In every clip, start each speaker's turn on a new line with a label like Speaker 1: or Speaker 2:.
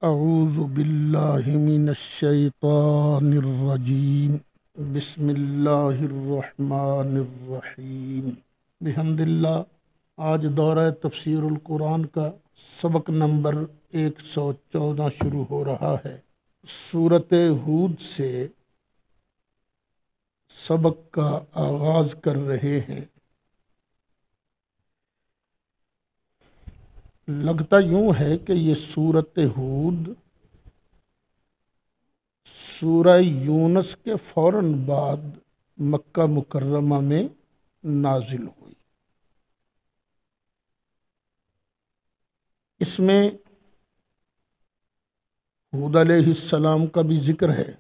Speaker 1: اعوذ باللہ من الشیطان الرجیم بسم اللہ الرحمن الرحیم بحمد اللہ۔ آج دورہ تفسیر القرآن کا سبق نمبر 114 شروع ہو رہا ہے۔ سورۃ ہود سے سبق کا آغاز کر رہے ہیں۔ لگتا یوں ہے کہ یہ سورۃ ہود سورہ یونس کے فوراً بعد مکہ مکرمہ میں نازل ہوئی۔ اس میں ہود علیہ السلام کا بھی ذکر ہے،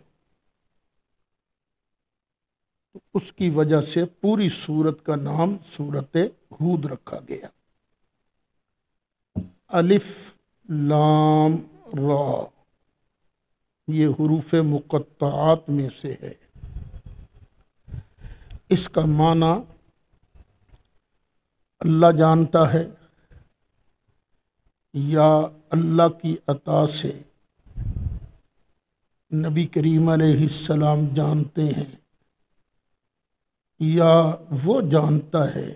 Speaker 1: تو اس کی وجہ سے پوری سورت کا نام سورۃ ہود رکھا گیا۔ الف لام را یہ حروف مقطعات میں سے ہے۔ اس کا معنی اللہ جانتا ہے یا اللہ کی عطا سے نبی کریم علیہ السلام جانتے ہیں، یا وہ جانتا ہے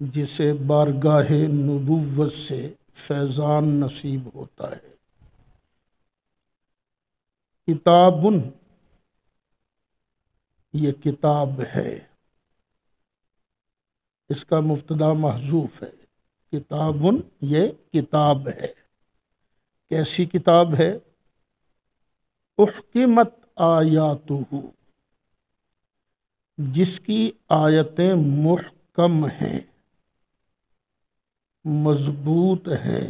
Speaker 1: جسے بارگاہ نبوت سے فیضان نصیب ہوتا ہے۔ کتابن یہ کتاب ہے، اس کا مبتدا محذوف ہے۔ کتابن یہ کتاب ہے۔ کیسی کتاب ہے؟ احکمت آیاتہ جس کی آیتیں محکم ہیں، مضبوط ہیں،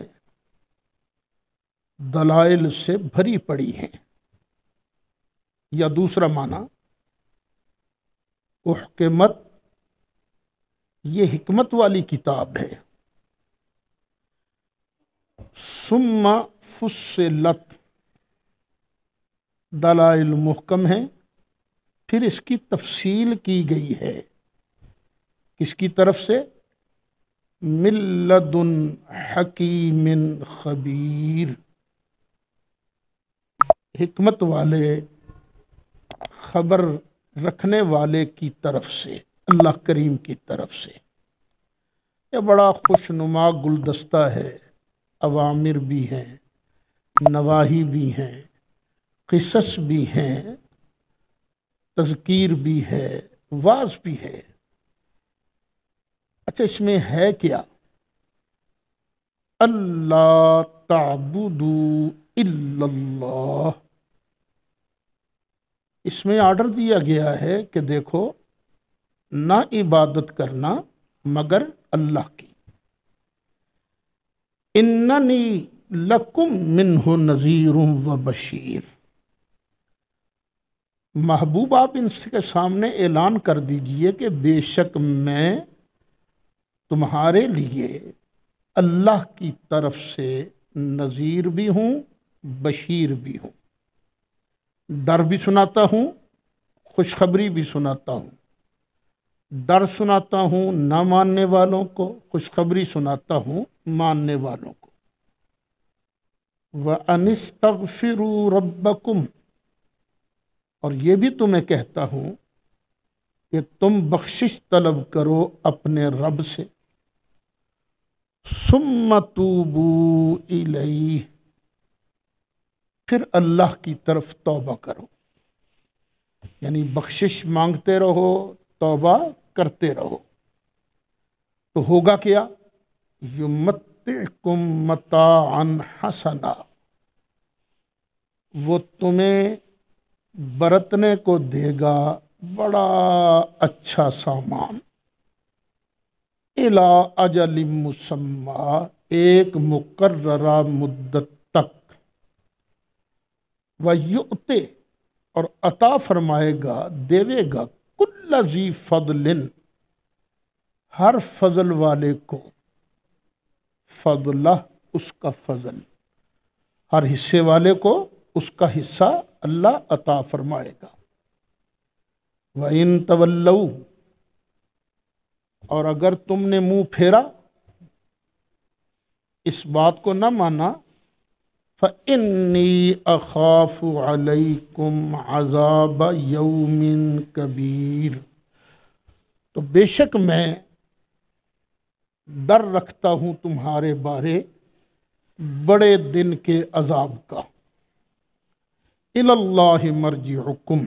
Speaker 1: دلائل سے بھری پڑی ہیں۔ یا دوسرا معنی احکمت یہ حکمت والی کتاب ہے۔ ثم فصلت دلائل محکم ہیں، پھر اس کی تفصیل کی گئی ہے۔ کس کی طرف سے؟ من لدن حکیم خبیر حکمت والے خبر رکھنے والے کی طرف سے، اللہ کریم کی طرف سے۔ یہ بڑا خوشنما گلدستہ ہے، اوامر بھی ہیں، نواہی بھی ہیں، قصص بھی ہیں، تذکیر بھی ہے، واعظ بھی ہے۔ اچھا، اس میں ہے کیا؟ اللہ تعبدوا الا اللہ، اس میں آرڈر دیا گیا ہے کہ دیکھو نہ عبادت کرنا مگر اللہ کی۔ اننی لکم منہ نذیر و بشیر، محبوب آپ ان کے سامنے اعلان کر دیجئے کہ بے شک میں تمہارے لیے اللہ کی طرف سے نذیر بھی ہوں، بشیر بھی ہوں۔ ڈر بھی سناتا ہوں، خوشخبری بھی سناتا ہوں۔ ڈر سناتا ہوں نہ ماننے والوں کو، خوشخبری سناتا ہوں ماننے والوں کو۔ وَأَنِ اسْتَغْفِرُوا رَبَّكُمْ، اور یہ بھی تمہیں کہتا ہوں کہ تم بخشش طلب کرو اپنے رب سے۔ ثُمَّ تُوبُوا إِلَيْهِ، پھر اللہ کی طرف توبہ کرو، یعنی بخشش مانگتے رہو، توبہ کرتے رہو۔ تو ہوگا کیا؟ یُمَتِّعْکُم مَتَاعًا حَسَنًا، وہ تمہیں برتنے کو دے گا بڑا اچھا سامان، اِلیٰ اجل مسمّی، ایک مقررہ مدت تک، وَیُؤْتِ، اور عطا فرمائے گا، دے گا، کُلَّ ذی فضل، ہر فضل والے کو، فضلہ اس کا فضل، ہر حصے والے کو اس کا حصہ اللہ عطا فرمائے گا۔ وَإِن تَوَلَّوْا، اور اگر تم نے منہ پھیرا، اس بات کو نہ مانا، فإنی اخاف علیکم عذاب یوم کبیر، تو بے شک میں ڈر رکھتا ہوں تمہارے بارے بڑے دن کے عذاب کا۔ الی اللہ مرجعکم،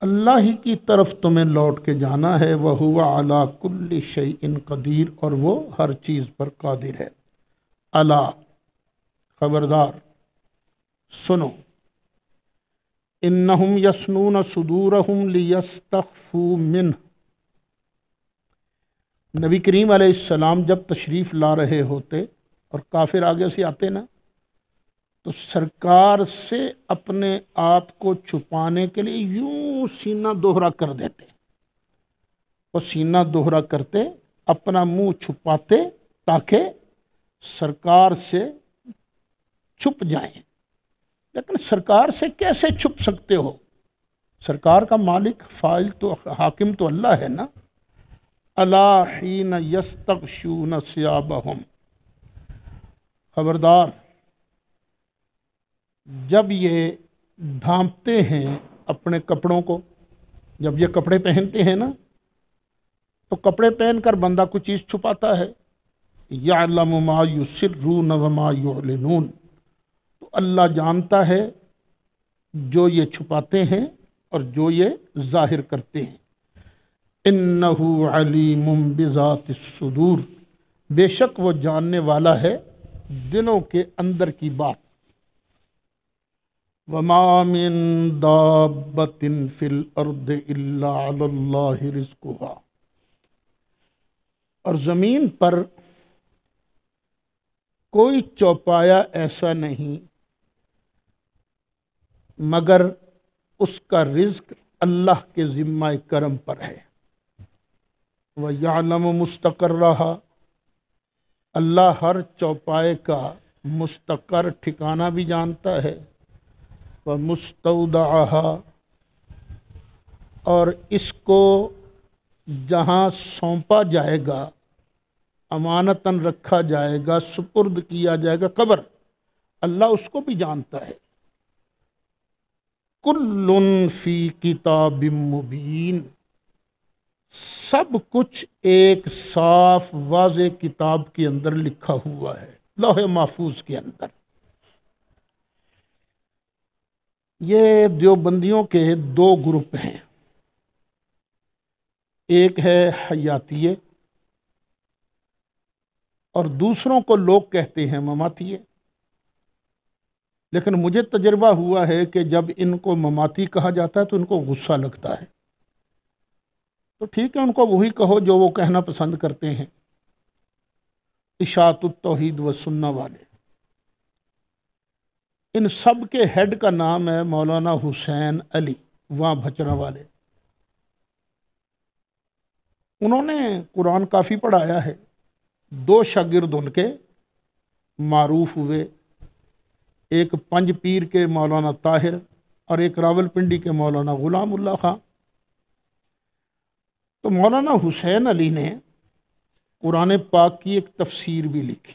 Speaker 1: اللہ ہی کی طرف تمہیں لوٹ کے جانا ہے، وہو علی کل شیء قدیر، اور وہ ہر چیز پر قادر ہے۔ الا، خبردار، سنو، انہم یثنون صدورہم لیستخفوا منہ، نبی کریم علیہ السلام جب تشریف لا رہے ہوتے اور کافر آگے سے آتے نا، تو سرکار سے اپنے آپ کو چھپانے کے لیے یوں سینہ دوہرا کر دیتے، وہ سینہ دوہرا کرتے، اپنا منہ چھپاتے تاکہ سرکار سے چھپ جائیں۔ لیکن سرکار سے کیسے چھپ سکتے ہو؟ سرکار کا مالک فاعل تو حاکم تو اللہ ہے نا۔ الا حین یستغشون ثیابہم، خبردار، جب یہ ڈھانپتے ہیں اپنے کپڑوں کو، جب یہ کپڑے پہنتے ہیں نا، تو کپڑے پہن کر بندہ کوئی چیز چھپاتا ہے۔ یعلم ما یسرون وما یعلنون، تو اللہ جانتا ہے جو یہ چھپاتے ہیں اور جو یہ ظاہر کرتے ہیں۔ انہ علیم بذات الصدور، بے شک وہ جاننے والا ہے دلوں کے اندر کی بات۔ وما من دابۃ فی الارض الا علی اللہ رزقها، اور زمین پر کوئی چوپایا ایسا نہیں مگر اس کا رزق اللہ کے ذمہ کرم پر ہے۔ وَيَعْلَمُ مُسْتَقَرَّهَا، اللہ ہر چوپائے کا مستقر ٹھکانہ بھی جانتا ہے، وَمُسْتَوْدَعَهَا، اور اس کو جہاں سونپا جائے گا، امانتاً رکھا جائے گا، سپرد کیا جائے گا، قبر، اللہ اس کو بھی جانتا ہے۔ کُلٌّ فی کتاب مبین، سب کچھ ایک صاف واضح کتاب کے اندر لکھا ہوا ہے، لوح محفوظ کے اندر۔ یہ دیوبندیوں کے دو گروپ ہیں، ایک ہے حیاتیے اور دوسروں کو لوگ کہتے ہیں مماتیے۔ لیکن مجھے تجربہ ہوا ہے کہ جب ان کو مماتی کہا جاتا ہے تو ان کو غصہ لگتا ہے، تو ٹھیک ہے، ان کو وہی کہو جو وہ کہنا پسند کرتے ہیں، اشاعت التوحید و سنہ والے۔ ان سب کے ہیڈ کا نام ہے مولانا حسین علی، وہاں بھچرا والے۔ انہوں نے قرآن کافی پڑھایا ہے، دو شاگرد ان کے معروف ہوئے، ایک پنج پیر کے مولانا طاہر اور ایک راول پنڈی کے مولانا غلام اللہ خان۔ تو مولانا حسین علی نے قرآن پاک کی ایک تفسیر بھی لکھی،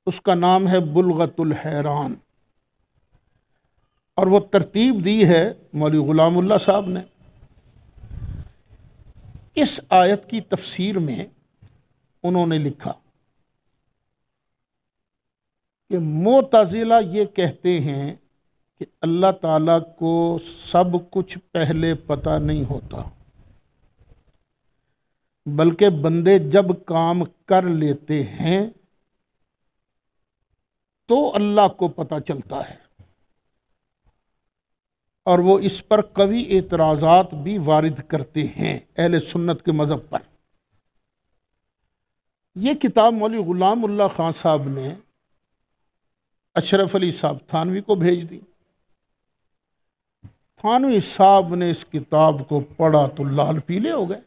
Speaker 1: اس کا نام ہے بلغت الحیران، اور وہ ترتیب دی ہے مولوی غلام اللہ صاحب نے۔ اس آیت کی تفسیر میں انہوں نے لکھا کہ معتزلہ یہ کہتے ہیں کہ اللہ تعالیٰ کو سب کچھ پہلے پتہ نہیں ہوتا، بلکہ بندے جب کام کر لیتے ہیں تو اللہ کو پتہ چلتا ہے، اور وہ اس پر قوی اعتراضات بھی وارد کرتے ہیں اہل سنت کے مذہب پر۔ یہ کتاب مولوی غلام اللہ خان صاحب نے اشرف علی صاحب تھانوی کو بھیج دی۔ تھانوی صاحب نے اس کتاب کو پڑھا تو لال پیلے ہو گئے۔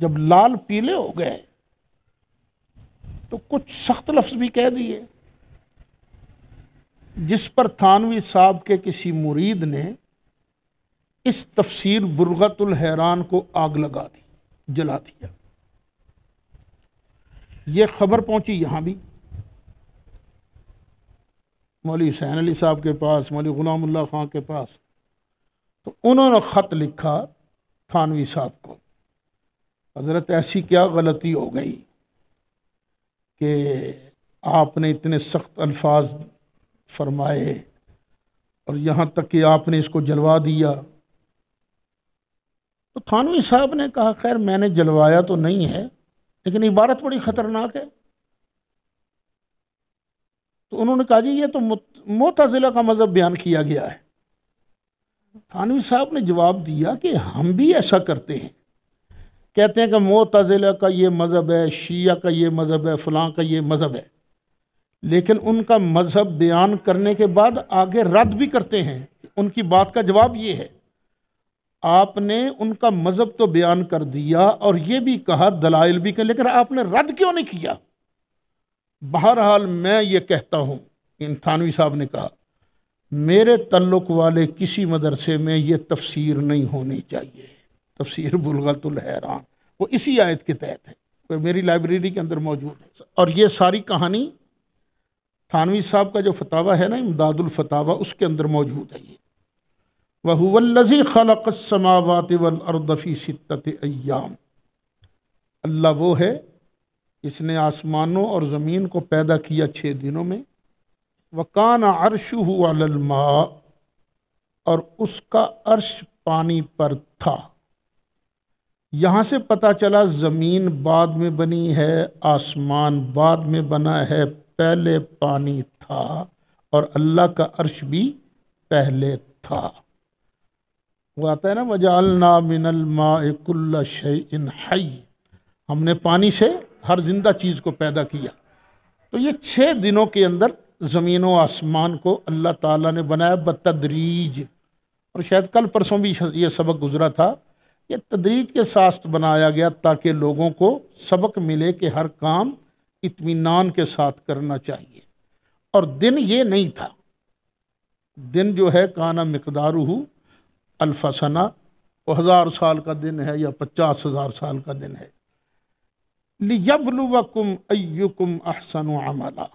Speaker 1: جب لال پیلے ہو گئے تو کچھ سخت لفظ بھی کہہ دیے، جس پر تھانوی صاحب کے کسی مرید نے اس تفسیر بلغت الحیران کو آگ لگا دی، جلا دیا۔ یہ خبر پہنچی یہاں بھی، مولوی حسین علی صاحب کے پاس، مولوی غلام اللہ خان کے پاس، تو انہوں نے خط لکھا تھانوی صاحب کو، حضرت ایسی کیا غلطی ہو گئی کہ آپ نے اتنے سخت الفاظ فرمائے اور یہاں تک کہ آپ نے اس کو جلوا دیا۔ تو تھانوی صاحب نے کہا خیر میں نے جلوایا تو نہیں ہے لیکن عبارت بڑی خطرناک ہے۔ تو انہوں نے کہا جی یہ تو معتزلہ کا مذہب بیان کیا گیا ہے۔ تھانوی صاحب نے جواب دیا کہ ہم بھی ایسا کرتے ہیں، کہتے ہیں کہ معتزلہ کا یہ مذہب ہے، شیعہ کا یہ مذہب ہے، فلاں کا یہ مذہب ہے، لیکن ان کا مذہب بیان کرنے کے بعد آگے رد بھی کرتے ہیں۔ ان کی بات کا جواب یہ ہے آپ نے ان کا مذہب تو بیان کر دیا اور یہ بھی کہا دلائل بھی کہ، لیکن آپ نے رد کیوں نہیں کیا؟ بہرحال میں یہ کہتا ہوں، ان تھانوی صاحب نے کہا میرے تعلق والے کسی مدرسے میں یہ تفسیر نہیں ہونی چاہیے، تفسیر بلغت الحیران، وہ اسی آیت کے تحت ہے، میری لائبریری کے اندر موجود ہے۔ اور یہ ساری کہانی تھانوی صاحب کا جو فتاویٰ ہے نا امداد الفتاویٰ، اس کے اندر موجود ہے یہ۔ وَهُوَ الَّذِي خَلَقَ السَّمَاوَاتِ وَالْأَرْضَ فِي سِتَّةِ أَيَّامٍ، اللہ وہ ہے جس نے آسمانوں اور زمین کو پیدا کیا 6 دنوں میں۔ وَكَانَ عَرْشُهُ عَلَى الْمَاءِ، اور اس کا عرش پانی پر تھا۔ یہاں سے پتہ چلا زمین بعد میں بنی ہے، آسمان بعد میں بنا ہے، پہلے پانی تھا اور اللہ کا عرش بھی پہلے تھا۔ وہ آتا ہے نا وَجَعَلْنَا مِنَ الْمَاءِ كُلَّ شَيْءٍ حَيٍّ، ہم نے پانی سے ہر زندہ چیز کو پیدا کیا۔ تو یہ 6 دنوں کے اندر زمین و آسمان کو اللہ تعالیٰ نے بنایا بتدریج، اور شاید کل پرسوں بھی یہ سبق گزرا تھا، یہ تدریج کے ساتھ بنایا گیا تاکہ لوگوں کو سبق ملے کہ ہر کام اطمینان کے ساتھ کرنا چاہیے۔ اور دن یہ نہیں تھا، دن جو ہے کانا مقدارہ الف سنہ، وہ 1000 سال کا دن ہے یا 50,000 سال کا دن ہے۔ لِيَبْلُوَكُمْ أَيُّكُمْ أَحْسَنُ عَمَلًا،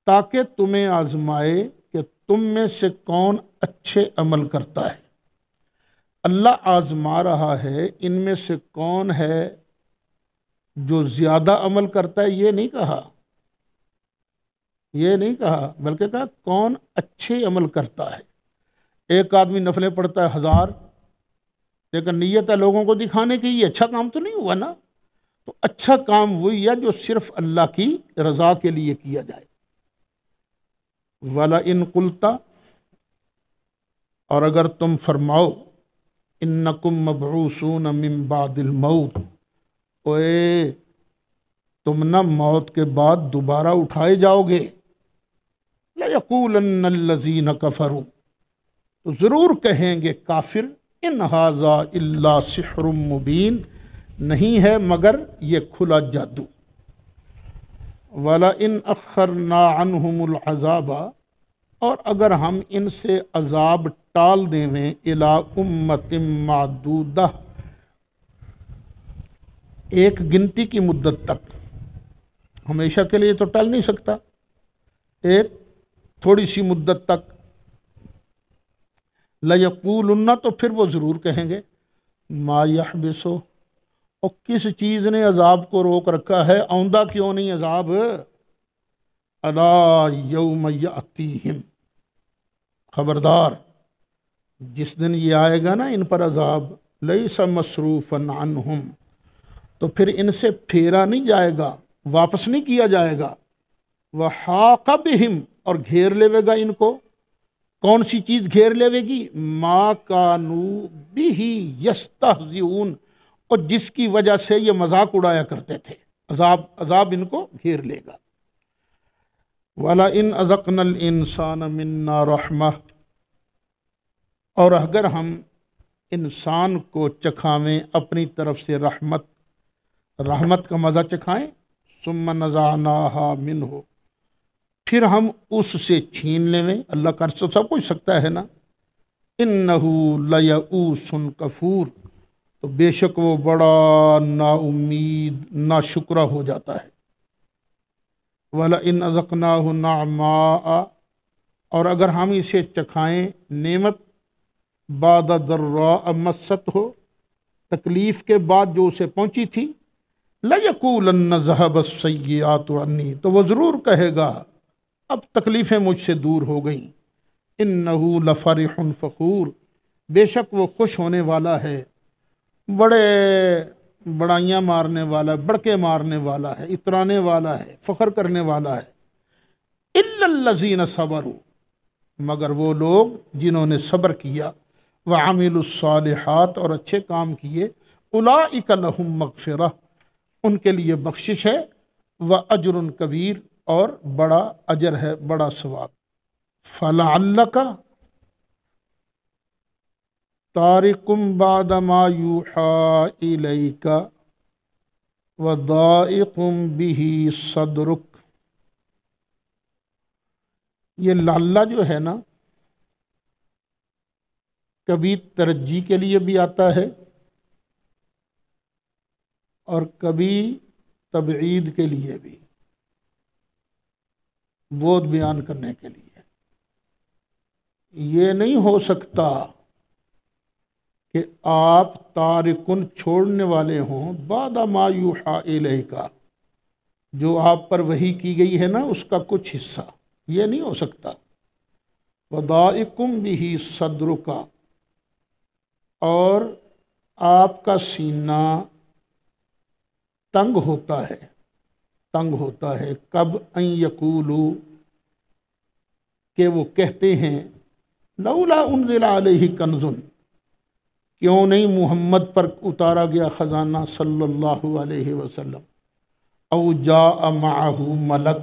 Speaker 1: تاکہ تمہیں آزمائے کہ تم میں سے کون اچھے عمل کرتا ہے۔ اللہ آزما رہا ہے ان میں سے کون ہے جو زیادہ عمل کرتا ہے، یہ نہیں کہا، یہ نہیں کہا، بلکہ کہا کون اچھے عمل کرتا ہے۔ ایک آدمی نفلیں پڑھتا ہے 1000، لیکن نیت ہے لوگوں کو دکھانے کی، یہ اچھا کام تو نہیں ہوا نا۔ تو اچھا کام وہی ہے جو صرف اللہ کی رضا کے لیے کیا جائے۔ وَلَئِن قُلْتَ، اور اگر تم فرماؤ اِنَّكُمْ مَبْعُوثُونَ مِن بَعْدِ الْمَوْتِ، اوے تم نہ موت کے بعد دوبارہ اٹھائے جاؤ گے، لَيَقُولَنَّ الَّذِينَ كَفَرُوا، تو ضرور کہیں گے کافر، ان ھذا الا سحر مبین، نہیں ہے مگر یہ کھلا جادو۔ وَلَئِنْ أَخَّرْنَا عَنْهُمُ الْعَذَابَ، اور اگر ہم ان سے عذاب ٹال دیں إِلَىٰ أُمَّةٍ مَّعْدُودَةٍ، ایک گنتی کی مدت تک، ہمیشہ کے لیے تو ٹل نہیں سکتا، ایک تھوڑی سی مدت تک، لَيَقُولُنَّ، تو پھر وہ ضرور کہیں گے، مَا يَحْبِسُ، اور کس چیز نے عذاب کو روک رکھا ہے، آؤندہ کیوں نہیں عذاب، أَلَا يَوْمَ يَأْتِيهِمْ، خبردار جس دن یہ آئے گا نا ان پر عذاب، لَيْسَ مَصْرُوفًا عَنْهُمْ، تو پھر ان سے پھیرا نہیں جائے گا، واپس نہیں کیا جائے گا، وَحَاقَ بِهِمْ، اور گھیر لیوے گا ان کو، کون سی چیز گھیر لیوے گی، مَا كَانُوا بِهِ يَسْتَهْزِئُونَ، اور جس کی وجہ سے یہ مذاق اڑایا کرتے تھے، عذاب ان کو گھیر لے گا۔ وَلَئِنْ أَذَقْنَا الْإِنسَانَ مِنَّا رَحْمَةً، اور اگر ہم انسان کو چکھاویں اپنی طرف سے رحمت کا مزہ چکھائیں، ثُمَّ نَزَعْنَاهَا مِنْهُ، پھر ہم اس سے چھین لیں، اللہ کا سب کچھ سکتا ہے نا، إِنَّهُ لَيَئُوسٌ کفور، تو بے شک وہ بڑا نا امید نا شکرہ ہو جاتا ہے۔ وَلَئِنْ أَذَقْنَاهُ نَعْمَاءَ، اور اگر ہم اسے چکھائیں نعمت، بعد ضراء مست ہو، تکلیف کے بعد جو اسے پہنچی تھی، لَيَقُولَنَّ ذَهَبَ السَّيِّئَاتُ عَنِّي، تو وہ ضرور کہے گا اب تکلیفیں مجھ سے دور ہو گئیں۔ إِنَّهُ لَفَرِحٌ فَخُورٌ، بے شک وہ خوش ہونے والا ہے، بڑے بڑائیاں مارنے والا ہے، بڑکے مارنے والا ہے، اترانے والا ہے، فخر کرنے والا ہے۔ إِلَّا الَّذِينَ صَبَرُوا، مگر وہ لوگ جنہوں نے صبر کیا، وَعَمِلُوا الصَّالِحَاتِ، اور اچھے کام کیے، أُولَئِكَ لَهُم مَغْفِرَةٌ، ان کے لیے بخشش ہے، وَأَجْرٌ کبیر، اور بڑا اجر ہے، بڑا ثواب۔ فَلَعَلَّكَ تَارِكٌ بَعْدَ مَا يُوحَىٰ إِلَيْكَ وَضَائِقٌ بِهِ صَدْرُكَ، یہ لعلہ جو ہے نا، کبھی ترجی کے لیے بھی آتا ہے اور کبھی تبعید کے لیے بھی، بودھ بیان کرنے کے لیے۔ یہ نہیں ہو سکتا کہ آپ تارکن چھوڑنے والے ہوں بعد ما یوحیٰ الیک، جو آپ پر وحی کی گئی ہے نا اس کا کچھ حصہ، یہ نہیں ہو سکتا۔ وَضَائِقٌ بِهِ صَدْرُكَ، اور آپ کا سینہ تنگ ہوتا ہے، تنگ ہوتا ہے، کب ان یقولوا، کہ وہ کہتے ہیں، لولا انزل علیہ کنز، کیوں نہیں محمد پر اتارا گیا خزانہ صلی اللہ علیہ وسلم، او جاء معہ ملک،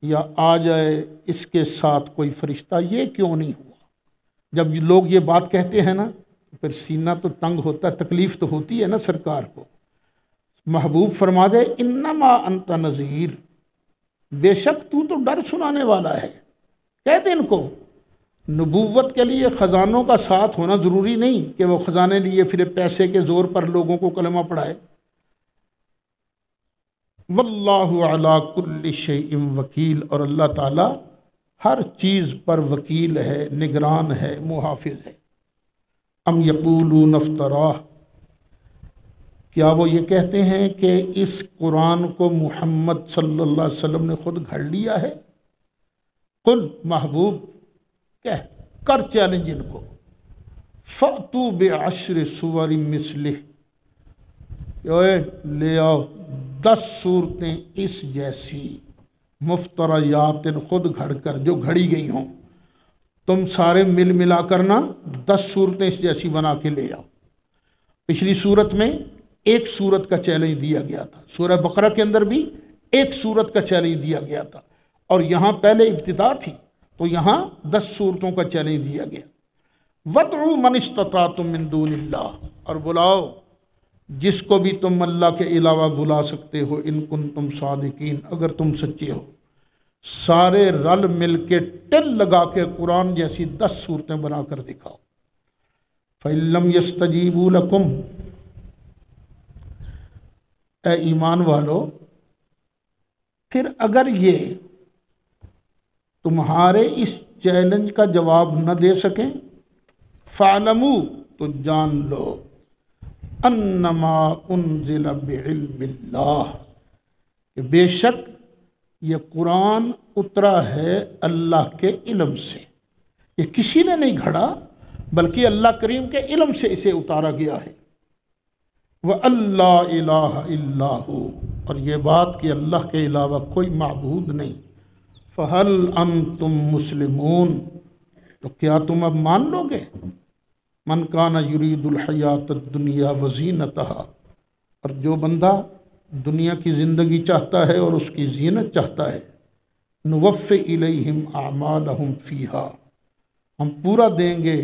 Speaker 1: یا آ جائے اس کے ساتھ کوئی فرشتہ، یہ کیوں نہیں ہوا؟ جب لوگ یہ بات کہتے ہیں نا پھر سینہ تو تنگ ہوتا ہے، تکلیف تو ہوتی ہے نا سرکار کو۔ محبوب فرما دے انما انت نذیر، بے شک تو ڈر سنانے والا ہے۔ کہتے ان کو نبوت کے لیے خزانوں کا ساتھ ہونا ضروری نہیں کہ وہ خزانے لیے پھر پیسے کے زور پر لوگوں کو کلمہ پڑھائے۔ واللہ علی کل شیء وکیل، اور اللہ تعالی ہر چیز پر وکیل ہے، نگران ہے، محافظ ہے۔ ام یقولون افتراہ، کیا وہ یہ کہتے ہیں کہ اس قرآن کو محمد صلی اللہ علیہ وسلم نے خود گھڑ لیا ہے؟ قل، محبوب کہہ کر چیلنج ان کو، فَأْتُوا بِعَشْرِ سُوَرٍ مِثْلِهِ، لے آؤ 10 صورتیں اس جیسی، مفتریات، خود گھڑ کر، جو گھڑی گئی ہوں، تم سارے مل ملا کرنا 10 صورتیں اس جیسی بنا کے لے آؤ۔ پچھلی صورت میں ایک صورت کا چیلنج دیا گیا تھا، سورہ بقرہ کے اندر بھی ایک صورت کا چیلنج دیا گیا تھا، اور یہاں پہلے ابتدا تھی تو یہاں 10 صورتوں کا چیلنج دیا گیا۔ وَادْعُوا مَنِ اسْتَطَعْتُم مِّن دُونِ اللَّهِ، اور بلاؤ جس کو بھی تم اللہ کے علاوہ بلا سکتے ہو، ان کنتم صادقین، اگر تم سچے ہو۔ سارے رل مل کے ٹل لگا کے قرآن جیسی 10 صورتیں بنا کر دکھاؤ۔ فَإِن لَّمْ يَسْتَجِيبُوا لَكُمْ، اے ایمان والو، پھر اگر یہ تمہارے اس چیلنج کا جواب نہ دے سکیں، فَاعْلَمُوا، تو جان لو، انما انزل بعلم اللہ، کہ بے شک یہ قرآن اترا ہے اللہ کے علم سے، یہ کسی نے نہیں گھڑا بلکہ اللہ کریم کے علم سے اسے اتارا گیا ہے۔ وَأَلَّا إِلَٰهَ إِلَّا هُوَ، اور یہ بات کہ اللہ کے علاوہ کوئی معبود نہیں۔ فَهَلْ أَنْتُمْ مُسْلِمُونَ، تو کیا تم اب مان لو گے؟ من کان یرید الحیات الدنیا وزینتہا، اور جو بندہ دنیا کی زندگی چاہتا ہے اور اس کی زینت چاہتا ہے، نوفِ الیہم اعمالہم فیہا، ہم پورا دیں گے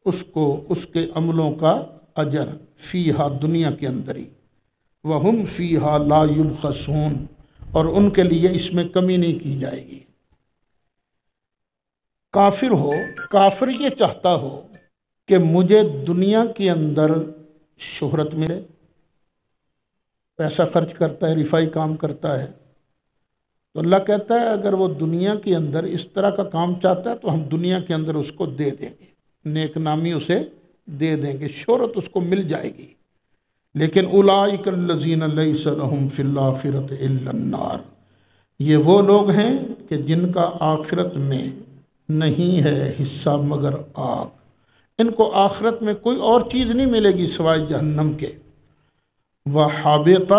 Speaker 1: اس کو اس کے عملوں کا اجر، فیہا، دنیا کے اندر ہی، وہم فیہا لا یبخسون، اور ان کے لیے اس میں کمی نہیں کی جائے گی۔ کافر ہو، کافر یہ چاہتا ہو کہ مجھے دنیا کے اندر شہرت ملے، پیسہ خرچ کرتا ہے، رفائی کام کرتا ہے، تو اللہ کہتا ہے اگر وہ دنیا کے اندر اس طرح کا کام چاہتا ہے تو ہم دنیا کے اندر اس کو دے دیں گے، نیک نامی اسے دے دیں گے، شہرت اس کو مل جائے گی۔ لیکن اولئک الذین لیس لہم فی الآخرۃ الا النار، یہ وہ لوگ ہیں کہ جن کا آخرت میں نہیں ہے حصہ مگر آگ، ان کو آخرت میں کوئی اور چیز نہیں ملے گی سوائے جہنم کے۔ وَحَبِطَ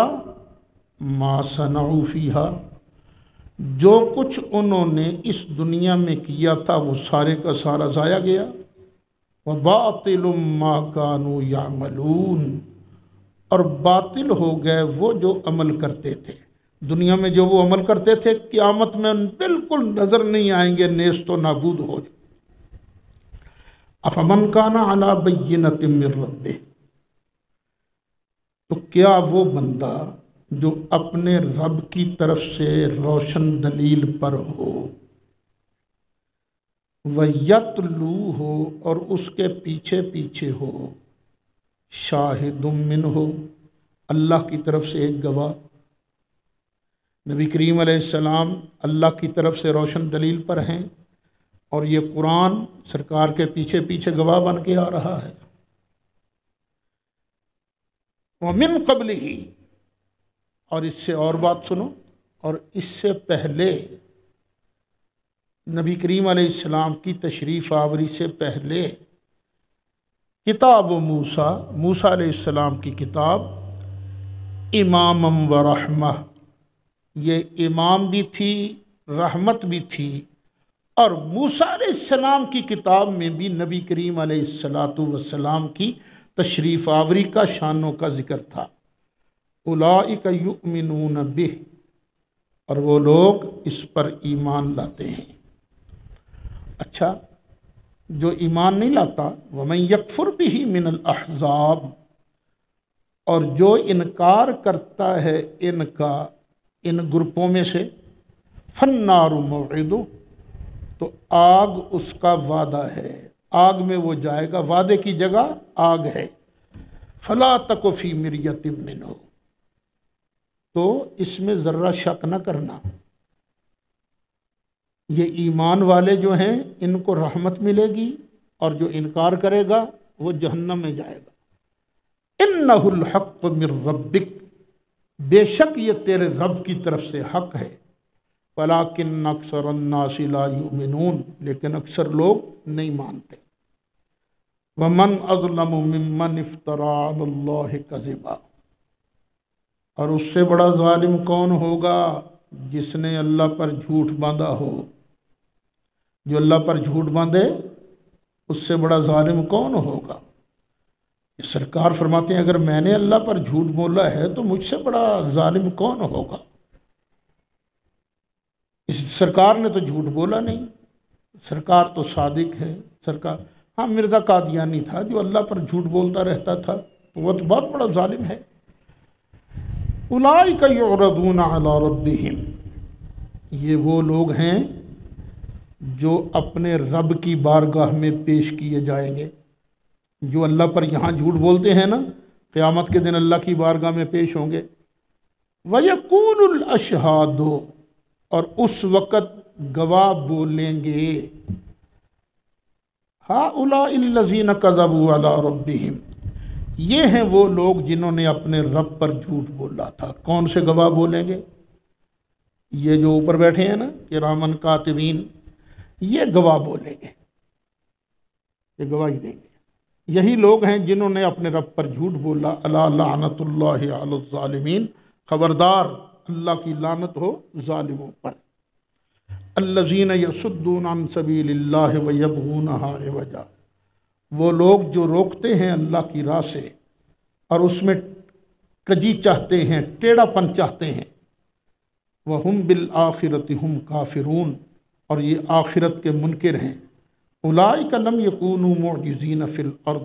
Speaker 1: مَا صَنَعُوا فِيهَا، جو کچھ انہوں نے اس دنیا میں کیا تھا وہ سارے کا سارا ضائع گیا۔ وَبَاطِلٌ مَا كَانُوا يَعْمَلُونَ، اور باطل ہو گئے وہ جو عمل کرتے تھے، دنیا میں جو وہ عمل کرتے تھے قیامت میں بالکل نظر نہیں آئیں گے، نیست و نابود ہو جائے۔ أَفَمَنْ كَانَ عَلَى بَيِّنَةٍ مِّن رَّبِّهِ، تو کیا وہ بندہ جو اپنے رب کی طرف سے روشن دلیل پر ہو، وَيَتْلُوهُ، اور اس کے پیچھے پیچھے ہو، شاہد منہ، اللہ کی طرف سے ایک گواہ۔ نبی کریم علیہ السلام اللہ کی طرف سے روشن دلیل پر ہیں، اور یہ قرآن سرکار کے پیچھے پیچھے گواہ بن کے آ رہا ہے۔ وَمِن قَبْلِهِ، اور اس سے اور بات سنو، اور اس سے پہلے نبی کریم علیہ السلام کی تشریف آوری سے پہلے کتاب موسیٰ علیہ السلام کی کتاب امام و رحمہ، یہ امام بھی تھی، رحمت بھی تھی، اور موسیٰ علیہ السلام کی کتاب میں بھی نبی کریم علیہ السلام کی تشریف آوری کا شانوں کا ذکر تھا۔ اولئک یؤمنون بہ، اور وہ لوگ اس پر ایمان لاتے ہیں۔ اچھا، جو ایمان نہیں لاتا، وَمَن یکفر بہ من الاحزاب، اور جو انکار کرتا ہے ان کا ان گروپوں میں سے، فالنار موعدہ، تو آگ اس کا وعدہ ہے، آگ میں وہ جائے گا، وعدے کی جگہ آگ ہے۔ فلا تک فی مریۃ منہ، تو اس میں ذرہ شک نہ کرنا، یہ ایمان والے جو ہیں ان کو رحمت ملے گی، اور جو انکار کرے گا وہ جہنم میں جائے گا۔ انہ الحق من ربک، بے شک یہ تیرے رب کی طرف سے حق ہے۔ ولکن اکثر الناس لا یؤمنون، لیکن اکثر لوگ نہیں مانتے۔ ومن اظلم ممن افتری علی اللہ کذبا، اور اس سے بڑا ظالم کون ہوگا جس نے اللہ پر جھوٹ باندھا ہو۔ جو اللہ پر جھوٹ باندھے اس سے بڑا ظالم کون ہوگا۔ سرکار فرماتے ہیں اگر میں نے اللہ پر جھوٹ بولا ہے تو مجھ سے بڑا ظالم کون ہوگا۔ اس سرکار نے تو جھوٹ بولا نہیں، سرکار تو صادق ہے۔ سرکار، ہاں مرزا قادیانی تھا جو اللہ پر جھوٹ بولتا رہتا تھا، تو وہ تو بہت بڑا ظالم ہے۔ اولئک یعرضون علی ربہم، یہ وہ لوگ ہیں جو اپنے رب کی بارگاہ میں پیش کیے جائیں گے۔ جو اللہ پر یہاں جھوٹ بولتے ہیں نا، قیامت کے دن اللہ کی بارگاہ میں پیش ہوں گے۔ وَيَقُولُ الْأَشْهَادُ، اور اس وقت گواہ بولیں گے، هَؤُلَاءِ الَّذِينَ كَذَبُوا عَلَى رَبِّهِمْ، یہ ہیں وہ لوگ جنہوں نے اپنے رب پر جھوٹ بولا تھا۔ کون سے گواہ بولیں گے؟ یہ جو اوپر بیٹھے ہیں نا کرامن کاتبین، یہ گواہ بولیں گے، یہ گواہی دیں گے۔ یہی لوگ ہیں جنہوں نے اپنے رب پر جھوٹ بولا۔ الا لعنت اللہ علی الظالمین، خبردار اللہ کی لعنت ہو ظالموں پر۔ الذین یصدون عن سبیل اللہ ویبغونہا عوجا، وہ لوگ جو روکتے ہیں اللہ کی راہ سے اور اس میں کجی چاہتے ہیں، ٹیڑھا پن چاہتے ہیں۔ وہم بالآخرۃ ہم کافرون، اور یہ آخرت کے منکر ہیں۔ اولئک لم یکونوا معجزین فی الارض،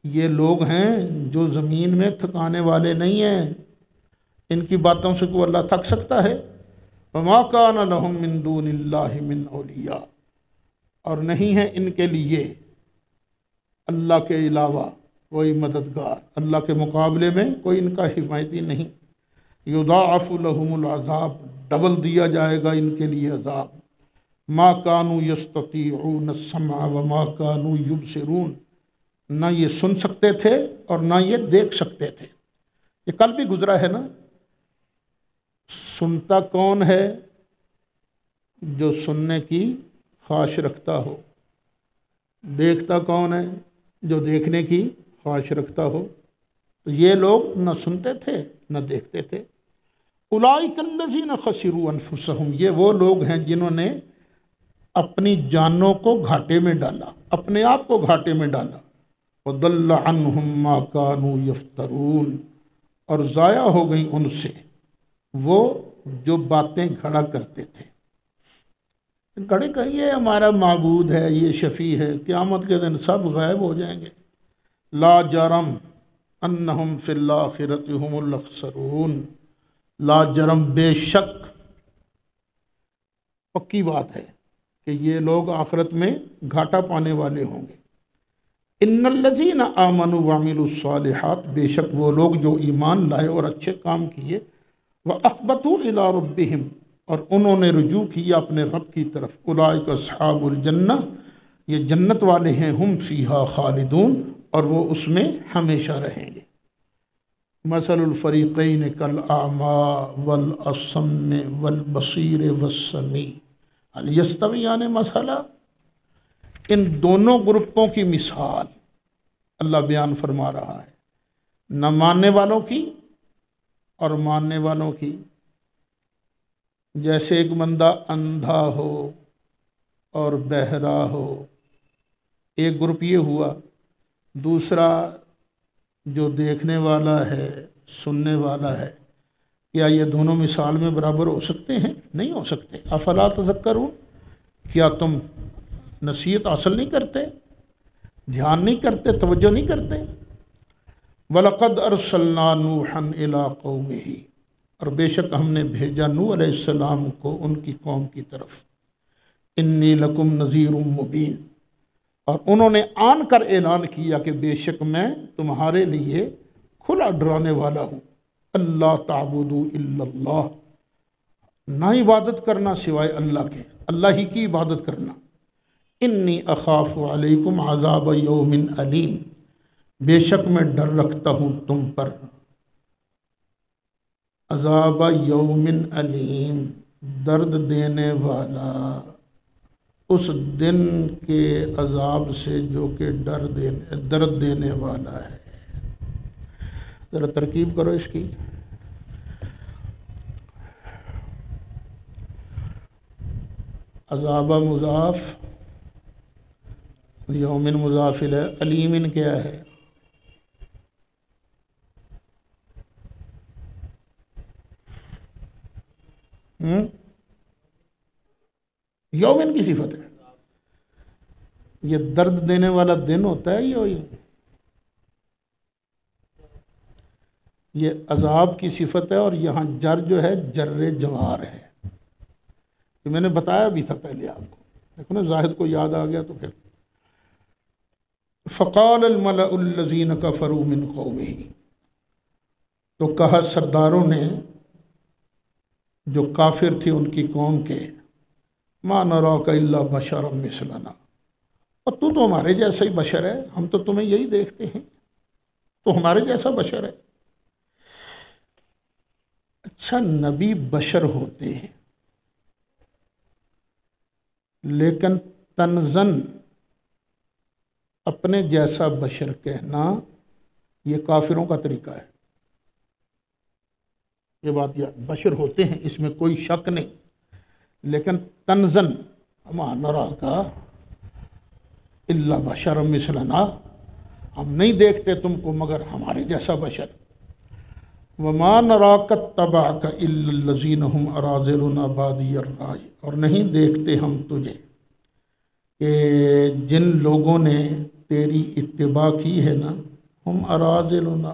Speaker 1: یہ لوگ ہیں جو زمین میں تھکانے والے نہیں ہیں، ان کی باتوں سے کوئی اللہ تھک سکتا ہے؟ وما کان لہم من دون اللہ من اولیاء، اور نہیں ہے ان کے لیے اللہ کے علاوہ کوئی مددگار، اللہ کے مقابلے میں کوئی ان کا حمایتی نہیں۔ یضاعف لهم العذاب، ڈبل دیا جائے گا ان کے لیے عذاب۔ ما کانوا یستطیعون السمع وما کانوا یبصرون، نہ یہ سن سکتے تھے اور نہ یہ دیکھ سکتے تھے۔ یہ کل بھی گزرا ہے نا، سنتا کون ہے؟ جو سننے کی خواہش رکھتا ہو۔ دیکھتا کون ہے؟ جو دیکھنے کی خواہش رکھتا ہو۔ تو یہ لوگ نہ سنتے تھے نہ دیکھتے تھے۔ اولئک الذین خسروا انفسہم، یہ وہ لوگ ہیں جنہوں نے اپنی جانوں کو گھاٹے میں ڈالا، اپنے آپ کو گھاٹے میں ڈالا۔ وضل عنہم ما کانوا یفترون، اور ضائع ہو گئی ان سے وہ جو باتیں گھڑا کرتے تھے۔ گھڑے کہ یہ ہمارا معبود ہے، یہ شفیع ہے، قیامت کے دن سب غائب ہو جائیں گے۔ لا جرم انہم فی الاخرۃ ھم الاخسرون، لا جرم بے شک، پکی بات ہے کہ یہ لوگ آخرت میں گھاٹا پانے والے ہوں گے۔ ان الذین آمنوا وعملوا الصالحات، بے شک وہ لوگ جو ایمان لائے اور اچھے کام کیے، وَأَخْبَتُوا إِلَىٰ رَبِّهِمْ، اور انہوں نے رجوع کیا اپنے رب کی طرف۔ اولئک اصحاب الجنہ، یہ جنت والے ہیں، ہم فیہا خالدون، اور وہ اس میں ہمیشہ رہیں گے۔ مثل الفریقین کالاعمیٰ والاصم والبصیر والسمیع هل یستویان مثلا، ان دونوں گروپوں کی مثال اللہ بیان فرما رہا ہے، نہ ماننے والوں کی اور ماننے والوں کی۔ جیسے ایک بندہ اندھا ہو اور بہرا ہو، ایک گروپ یہ ہوا، دوسرا جو دیکھنے والا ہے، سننے والا ہے۔ کیا یہ دونوں مثال میں برابر ہو سکتے ہیں؟ نہیں ہو سکتے۔ افلا تذکرون، کیا تم نصیحت حاصل نہیں کرتے، دھیان نہیں کرتے، توجہ نہیں کرتے؟ وَلَقَدْ أَرْسَلْنَا نُوحًا إِلَىٰ قَوْمِهِ، اور بے شک ہم نے بھیجا نوح علیہ السلام کو ان کی قوم کی طرف۔ انی لکم نذیر مبین، اور انہوں نے آن کر اعلان کیا کہ بے شک میں تمہارے لیے کھلا ڈرانے والا ہوں۔ اللہ تعبدوا الا اللہ، نہ عبادت کرنا سوائے اللہ کے، اللہ ہی کی عبادت کرنا۔ انی اخاف علیکم عذاب یوم علیم، بے شک میں ڈر رکھتا ہوں تم پر عذاب یوم علیم، درد دینے والا اس دن کے عذاب سے جو کہ درد دینے والا ہے۔ ذرا ترکیب کرو اس کی۔ عذاب مضاف، یومن مضاف الیہ، علیمن کیا ہے؟ یومن کی صفت ہے، یہ درد دینے والا دن ہوتا ہے۔ یہ عذاب کی صفت ہے، اور یہاں جر جو ہے جر جوار ہے، یہ میں نے بتایا بھی تھا پہلے آپ کو، دیکھو نا زاہد کو یاد آ گیا تو پھر۔ فقال الملأ الذین کفروا من قومہ، تو کہا سرداروں نے جو کافر تھے ان کی قوم کے، ما نراک الا بشرا مثلنا، اور تو ہمارے جیسا ہی بشر ہے، ہم تو تمہیں یہی دیکھتے ہیں، تو ہمارے جیسا بشر ہے۔ اچھا، نبی بشر ہوتے ہیں، لیکن تنزن اپنے جیسا بشر کہنا یہ کافروں کا طریقہ ہے۔ یہ بات، یہ بشر ہوتے ہیں اس میں کوئی شک نہیں، لیکن تنزن ما نراک الا بشرا مثلنا، ہم نہیں دیکھتے تم کو مگر ہمارے جیسا بشر۔ وما نراک اتبعک الا الذین هم اراذلنا بادی الرائے، اور نہیں دیکھتے ہم تجھے کہ جن لوگوں نے تیری اتباع کی ہے نا، ہم اراذلنا،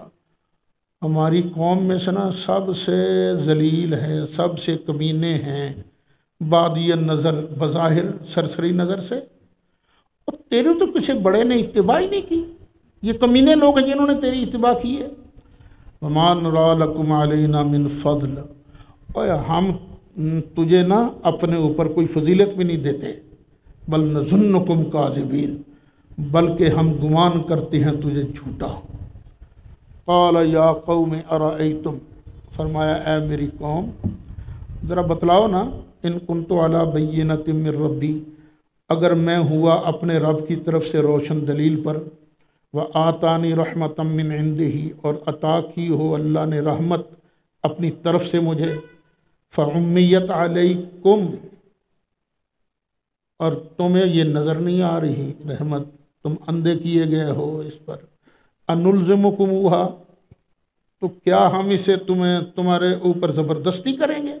Speaker 1: ہماری قوم میں سے نا سب سے ذلیل ہے، سب سے کمینے ہیں، بادی النظر، بظاہر سرسری نظر سے، اور تیری تو کسی بڑے نے اتباع ہی نہیں کی، یہ کمینے لوگ ہیں جنہوں نے تیری اتباع کی ہے۔ وَمَا نَرَىٰ لَكُمْ عَلَيْنَا مِنْ فَضْلٍ، اور ہم تجھے نا اپنے اوپر کوئی فضیلت بھی نہیں دیتے، بل نَظُنُّكُمْ كَاذِبِينَ، بلکہ ہم گمان کرتے ہیں تجھے جھوٹا۔ قَالَ يَا قَوْمِ أَرَأَيْتُمْ، فرمایا اے میری قوم ذرا بتلاؤ نا، ان كنت عَلَىٰ بَيِّنَةٍ مِّن رَبِّي، اگر میں ہوا اپنے رب کی طرف سے روشن دلیل پر، وَآتَانِي رَحْمَةً مِّنْ عِنْدِهِ، اور عطا کی ہو اللہ نے رحمت اپنی طرف سے مجھے، فَعُمِّيَتْ عَلَيْكُمْ، اور تمہیں یہ نظر نہیں آ رہی رحمت، تم اندھے کیے گئے ہو اس پر، أَنُلْزِمُكُمُوهَا، تو کیا ہم اسے تمہارے اوپر زبردستی کریں گے؟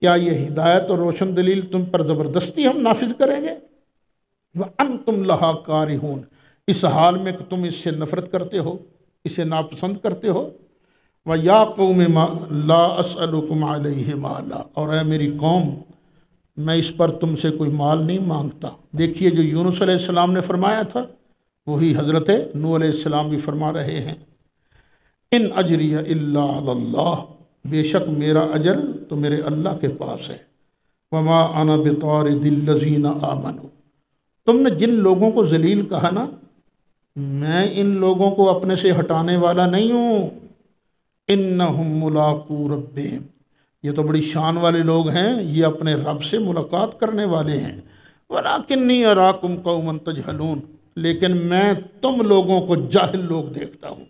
Speaker 1: کیا یہ ہدایت اور روشن دلیل تم پر زبردستی ہم نافذ کریں گے؟ وَأَنْتُمْ لَهَا كَارِهُونَ، اس حال میں کہ تم اس سے نفرت کرتے ہو، اسے ناپسند کرتے ہو۔ وَيَا قَوْمِ لَا أَسْأَلُكُمْ عَلَيْهِ مَالًا، اور اے میری قوم میں اس پر تم سے کوئی مال نہیں مانگتا۔ دیکھیے جو یونس علیہ السلام نے فرمایا تھا وہی حضرت نوح علیہ السلام بھی فرما رہے ہیں، ان اجری الا علی اللہ، بے شک میرا اجر تو میرے اللہ کے پاس ہے۔ وما انا بطارد الذین آمنوا، تم نے جن لوگوں کو ذلیل کہا نا، میں ان لوگوں کو اپنے سے ہٹانے والا نہیں ہوں۔ انہم ملاقو ربہم، یہ تو بڑی شان والے لوگ ہیں، یہ اپنے رب سے ملاقات کرنے والے ہیں۔ ولیکنی اراکم قوما تجہلون، لیکن میں تم لوگوں کو جاہل لوگ دیکھتا ہوں۔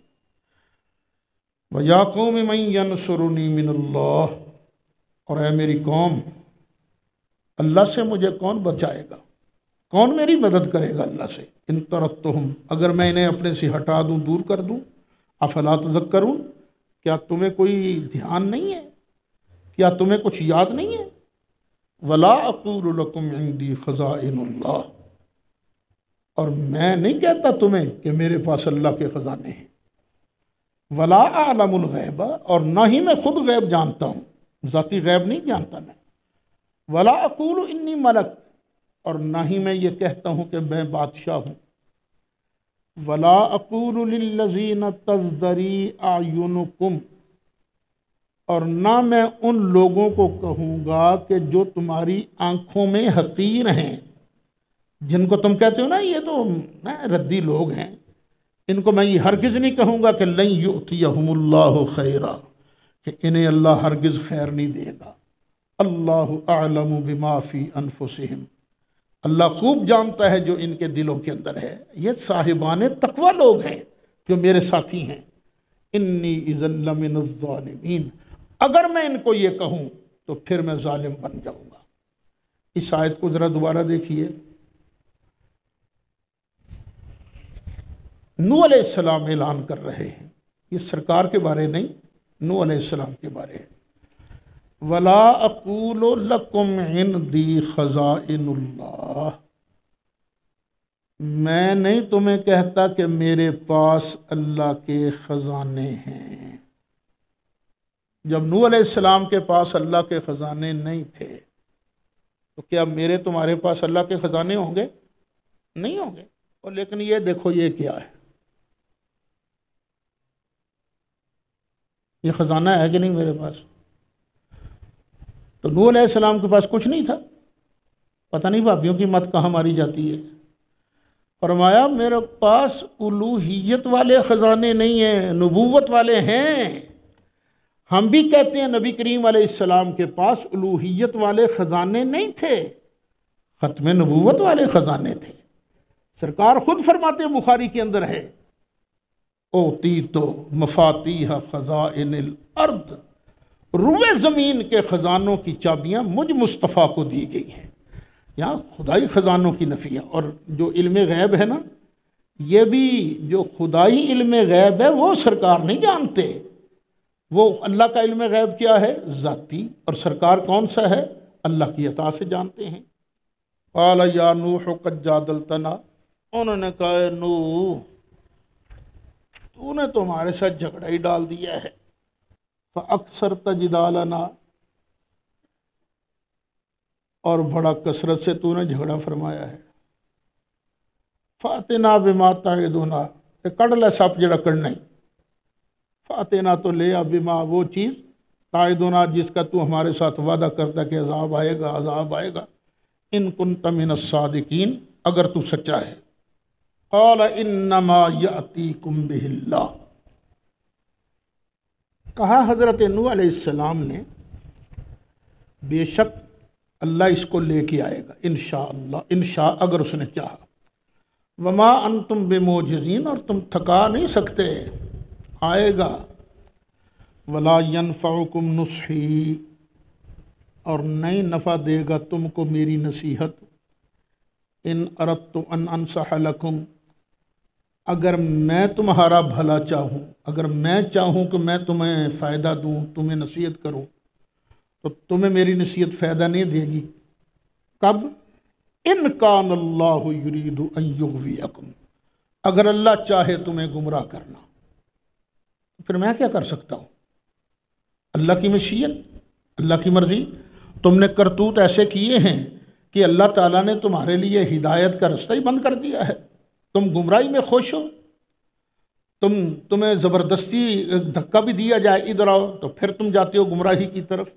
Speaker 1: وَيَا قَوْمِ مَن يَنْصُرُنِي مِنَ اللَّهِ، اور اے میری قوم اللہ سے مجھے کون بچائے گا، کون میری مدد کرے گا اللہ سے؟ ان ترکتہم، اگر میں انہیں اپنے سے ہٹا دوں، دور کر دوں، افلا تذکرون، کیا تمہیں کوئی دھیان نہیں ہے، کیا تمہیں کچھ یاد نہیں ہے؟ ولا اقول لکم عندی خزائن اللہ، اور میں نہیں کہتا تمہیں کہ میرے پاس اللہ کے خزانے ہیں۔ ولا اعلم الغیب، اور نہ ہی میں خود غیب جانتا ہوں، ذاتی غیب نہیں جانتا میں۔ ولا اقول انی ملک، اور نہ ہی میں یہ کہتا ہوں کہ میں بادشاہ ہوں۔ ولا اقول للذین تزدری اعینکم، اور نہ میں ان لوگوں کو کہوں گا کہ جو تمہاری آنکھوں میں حقیر ہیں، جن کو تم کہتے ہو نا یہ تو ردی لوگ ہیں، ان کو میں یہ ہرگز نہیں کہوں گا کہ لن یؤتیہم اللہ خیرا، کہ انہیں اللہ ہرگز خیر نہیں دے گا۔ اللہ اعلم بما فی انفسہم، اللہ خوب جانتا ہے جو ان کے دلوں کے اندر ہے۔ یہ صاحبان تقوی لوگ ہیں جو میرے ساتھی ہیں۔ انی اذا لمن الظالمین، اگر میں ان کو یہ کہوں تو پھر میں ظالم بن جاؤں گا۔ اس آیت کو ذرا دوبارہ دیکھیے۔ نوح علیہ السلام اعلان کر رہے ہیں، یہ سرکار کے بارے نہیں، نوح علیہ السلام کے بارے ہے۔ ولا اقول لکم عندی خزائن اللہ، میں نہیں تمہیں کہتا کہ میرے پاس اللہ کے خزانے ہیں۔ جب نوح علیہ السلام کے پاس اللہ کے خزانے نہیں تھے تو کیا میرے تمہارے پاس اللہ کے خزانے ہوں گے؟ نہیں ہوں گے۔ اور لیکن یہ دیکھو یہ کیا ہے، یہ خزانہ ہے کہ نہیں میرے پاس؟ تو نوح علیہ السلام کے پاس کچھ نہیں تھا، پتہ نہیں بھابھیوں کی مت کہاں ماری جاتی ہے۔ فرمایا میرے پاس الوہیت والے خزانے نہیں ہیں، نبوت والے ہیں۔ ہم بھی کہتے ہیں نبی کریم علیہ السلام کے پاس الوہیت والے خزانے نہیں تھے، ختم نبوت والے خزانے تھے۔ سرکار خود فرماتے ہیں، بخاری کے اندر ہے، اوتیتو مفاتیح خزائن الارض، روئے زمین کے خزانوں کی چابیاں مجھ مصطفیٰ کو دی گئی ہیں۔ یہاں خدائی خزانوں کی نفی ہے، اور جو علم غیب ہے نا، یہ بھی جو خدائی علم غیب ہے وہ سرکار نہیں جانتے۔ وہ اللہ کا علم غیب کیا ہے؟ ذاتی، اور سرکار کون سا ہے؟ اللہ کی عطا سے جانتے ہیں۔ قال یا نوح قد جادلتنا، انہوں نے کہا اے نوح تو نے تو ہمارے ساتھ جھگڑا ہی ڈال دیا ہے۔ فاکثرت جدالنا، اور بڑا کثرت سے تو نے جھگڑا فرمایا ہے۔ فاتنا بما تعدنا، کڑ لے سپ جڑا کڑنا ہی، فاتنا تو لے آ بما وہ چیز، تعدنا جس کا تو ہمارے ساتھ وعدہ کرتا کہ عذاب آئے گا عذاب آئے گا، ان کنت من الصادقین اگر تو سچا ہے۔ قال انما یاتیکم بہ اللہ، کہا حضرت نوح علیہ السلام نے بے شک اللہ اس کو لے کے آئے گا انشاءاللہ، انشاء اگر اس نے چاہا، وما انتم بموجزین اور تم تھکا نہیں سکتے، آئے گا، ولا ینفعکم نصحی اور نہیں نفع دے گا تم کو میری نصیحت، ان اردت ان انصح لکم اگر میں تمہارا بھلا چاہوں، اگر میں چاہوں کہ میں تمہیں فائدہ دوں، تمہیں نصیحت کروں، تو تمہیں میری نصیحت فائدہ نہیں دے گی۔ کب؟ ان کان اللہ یرید ان یغویکم، اگر اللہ چاہے تمہیں گمراہ کرنا، پھر میں کیا کر سکتا ہوں؟ اللہ کی مشیت، اللہ کی مرضی۔ تم نے کرتوت ایسے کیے ہیں کہ اللہ تعالیٰ نے تمہارے لیے ہدایت کا رستہ ہی بند کر دیا ہے، تم گمراہی میں خوش ہو، تمہیں زبردستی دھکا بھی دیا جائے ادھر آؤ تو پھر تم جاتے ہو گمراہی کی طرف۔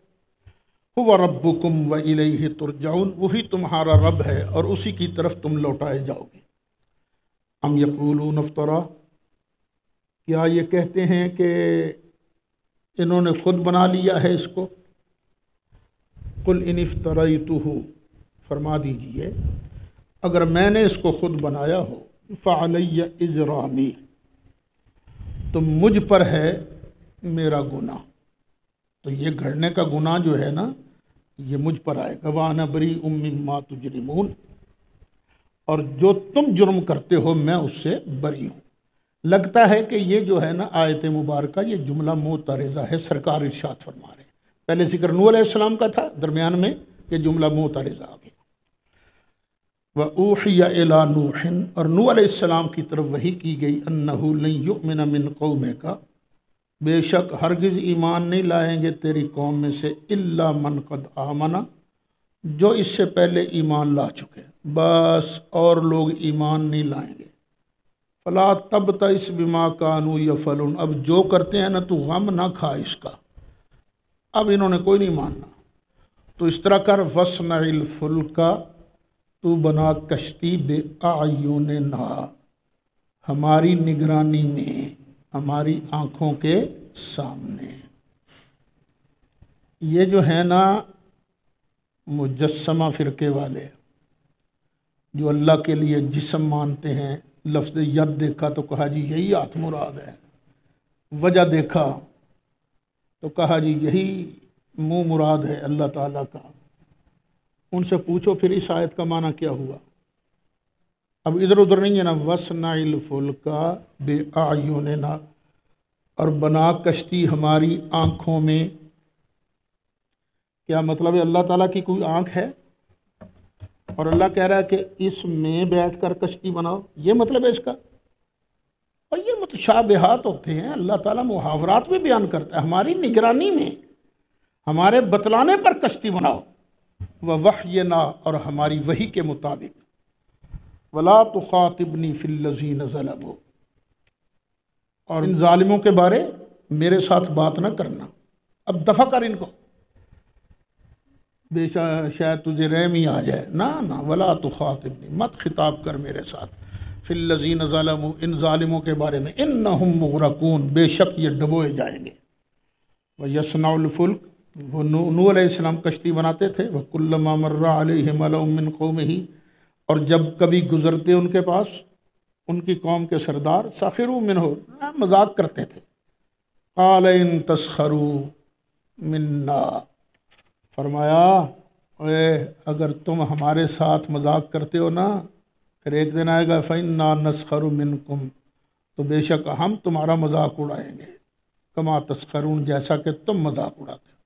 Speaker 1: هو ربکم وإلیہ ترجعون، وہی تمہارا رب ہے اور اسی کی طرف تم لوٹائے جاؤ گے۔ ام یقولون افترا، کیا یہ کہتے ہیں کہ انہوں نے خود بنا لیا ہے اس کو؟ قل ان افتریتہ، فرما دیجئے اگر میں نے اس کو خود بنایا ہو، فعلی اجرامی، تو مجھ پر ہے میرا گناہ، تو یہ گھڑنے کا گناہ جو ہے نا یہ مجھ پر آئے گا۔ وانا بریء مما تجرمون، اور جو تم جرم کرتے ہو میں اس سے بری ہوں۔ لگتا ہے کہ یہ جو ہے نا آیت مبارکہ یہ جملہ معترضہ ہے، سرکار ارشاد فرما رہے ہیں۔ پہلے ذکر نوح علیہ السلام کا تھا، درمیان میں یہ جملہ معترضہ آ گیا۔ وَأُوحِيَ إِلَىٰ نُوحٍ، اور نوح علیہ السلام کی طرف وحی کی گئی، أَنَّهُ لَن يُؤْمِنَ مِن قَوْمِكَ، بے شک ہرگز ایمان نہیں لائیں گے تیری قوم میں سے، إِلَّا مَنْ قَدْ آمَنَ، جو اس سے پہلے ایمان لا چکے، بس اور لوگ ایمان نہیں لائیں گے۔ فَلَا تَبْتَئِسْ بِمَا كَانُوا يَفْعَلُونَ، اب جو کرتے ہیں نا تو غم نہ کھا اس کا، اب انہوں نے کوئی نہیں ماننا، تو اس طرح کر، وَاصْنَعِ الْفُلْكَ، تو بنا کشتی بِأَعْیُنِنَا، ہماری نگرانی میں، ہماری آنکھوں کے سامنے۔ یہ جو ہے نا مجسمہ فرقے والے جو اللہ کے لیے جسم مانتے ہیں، لفظ ید دیکھا تو کہا جی یہی ہاتھ مراد ہے، وجہ دیکھا تو کہا جی یہی منہ مراد ہے اللہ تعالیٰ کا۔ ان سے پوچھو پھر اس آیت کا معنی کیا ہوا؟ اب ادھر ادھر نہیں ہے نا، وَاصْنَعِ الْفُلْكَ بِأَعْیُنِنَا، اور بنا کشتی ہماری آنکھوں میں۔ کیا مطلب ہے؟ اللہ تعالیٰ کی کوئی آنکھ ہے اور اللہ کہہ رہا ہے کہ اس میں بیٹھ کر کشتی بناؤ، یہ مطلب ہے اس کا؟ اور یہ متشابہات ہوتے ہیں، اللہ تعالیٰ محاورات میں بیان کرتا ہے، ہماری نگرانی میں، ہمارے بتلانے پر کشتی بناؤ، وَوَحْیِنَا، اور ہماری وحی کے مطابق، وَلَا تُخَاطِبْنِی فِی الَّذِینَ ظَلَمُوا، اور ان ظالموں کے بارے میرے ساتھ بات نہ کرنا، اب دفع کر ان کو، بے شاید تجھے رحم ہی آ جائے، نہ وَلَا تُخَاطِبْنِی، مت خطاب کر میرے ساتھ، فِی الَّذِینَ ظَلَمُوا، ان ظالموں کے بارے میں، إِنَّهُمْ مُغْرَقُونَ، بے شک یہ ڈبوئے جائیں گے۔ وَيَصْنَعُ الْفُلْكَ، وہ نوح علیہ السلام کشتی بناتے تھے، وَكُلَّمَا مَرَّ عَلَيْهِ مَلَأٌ مِّن قَوْمِهِ، اور جب کبھی گزرتے ان کے پاس ان کی قوم کے سردار، سخروا منہ، مذاق کرتے تھے، قَالَ إِن تَسْخَرُوا مِنَّا، فرمایا اے اگر تم ہمارے ساتھ مذاق کرتے ہو نا، پھر ایک دن آئے گا فَإِنَّا نَسْخَرُ مِنْكُمْ، تو بے شک ہم تمہارا مذاق اڑائیں گے، کما تسخرون، جیسا کہ تم مذاق اڑاتے ہو،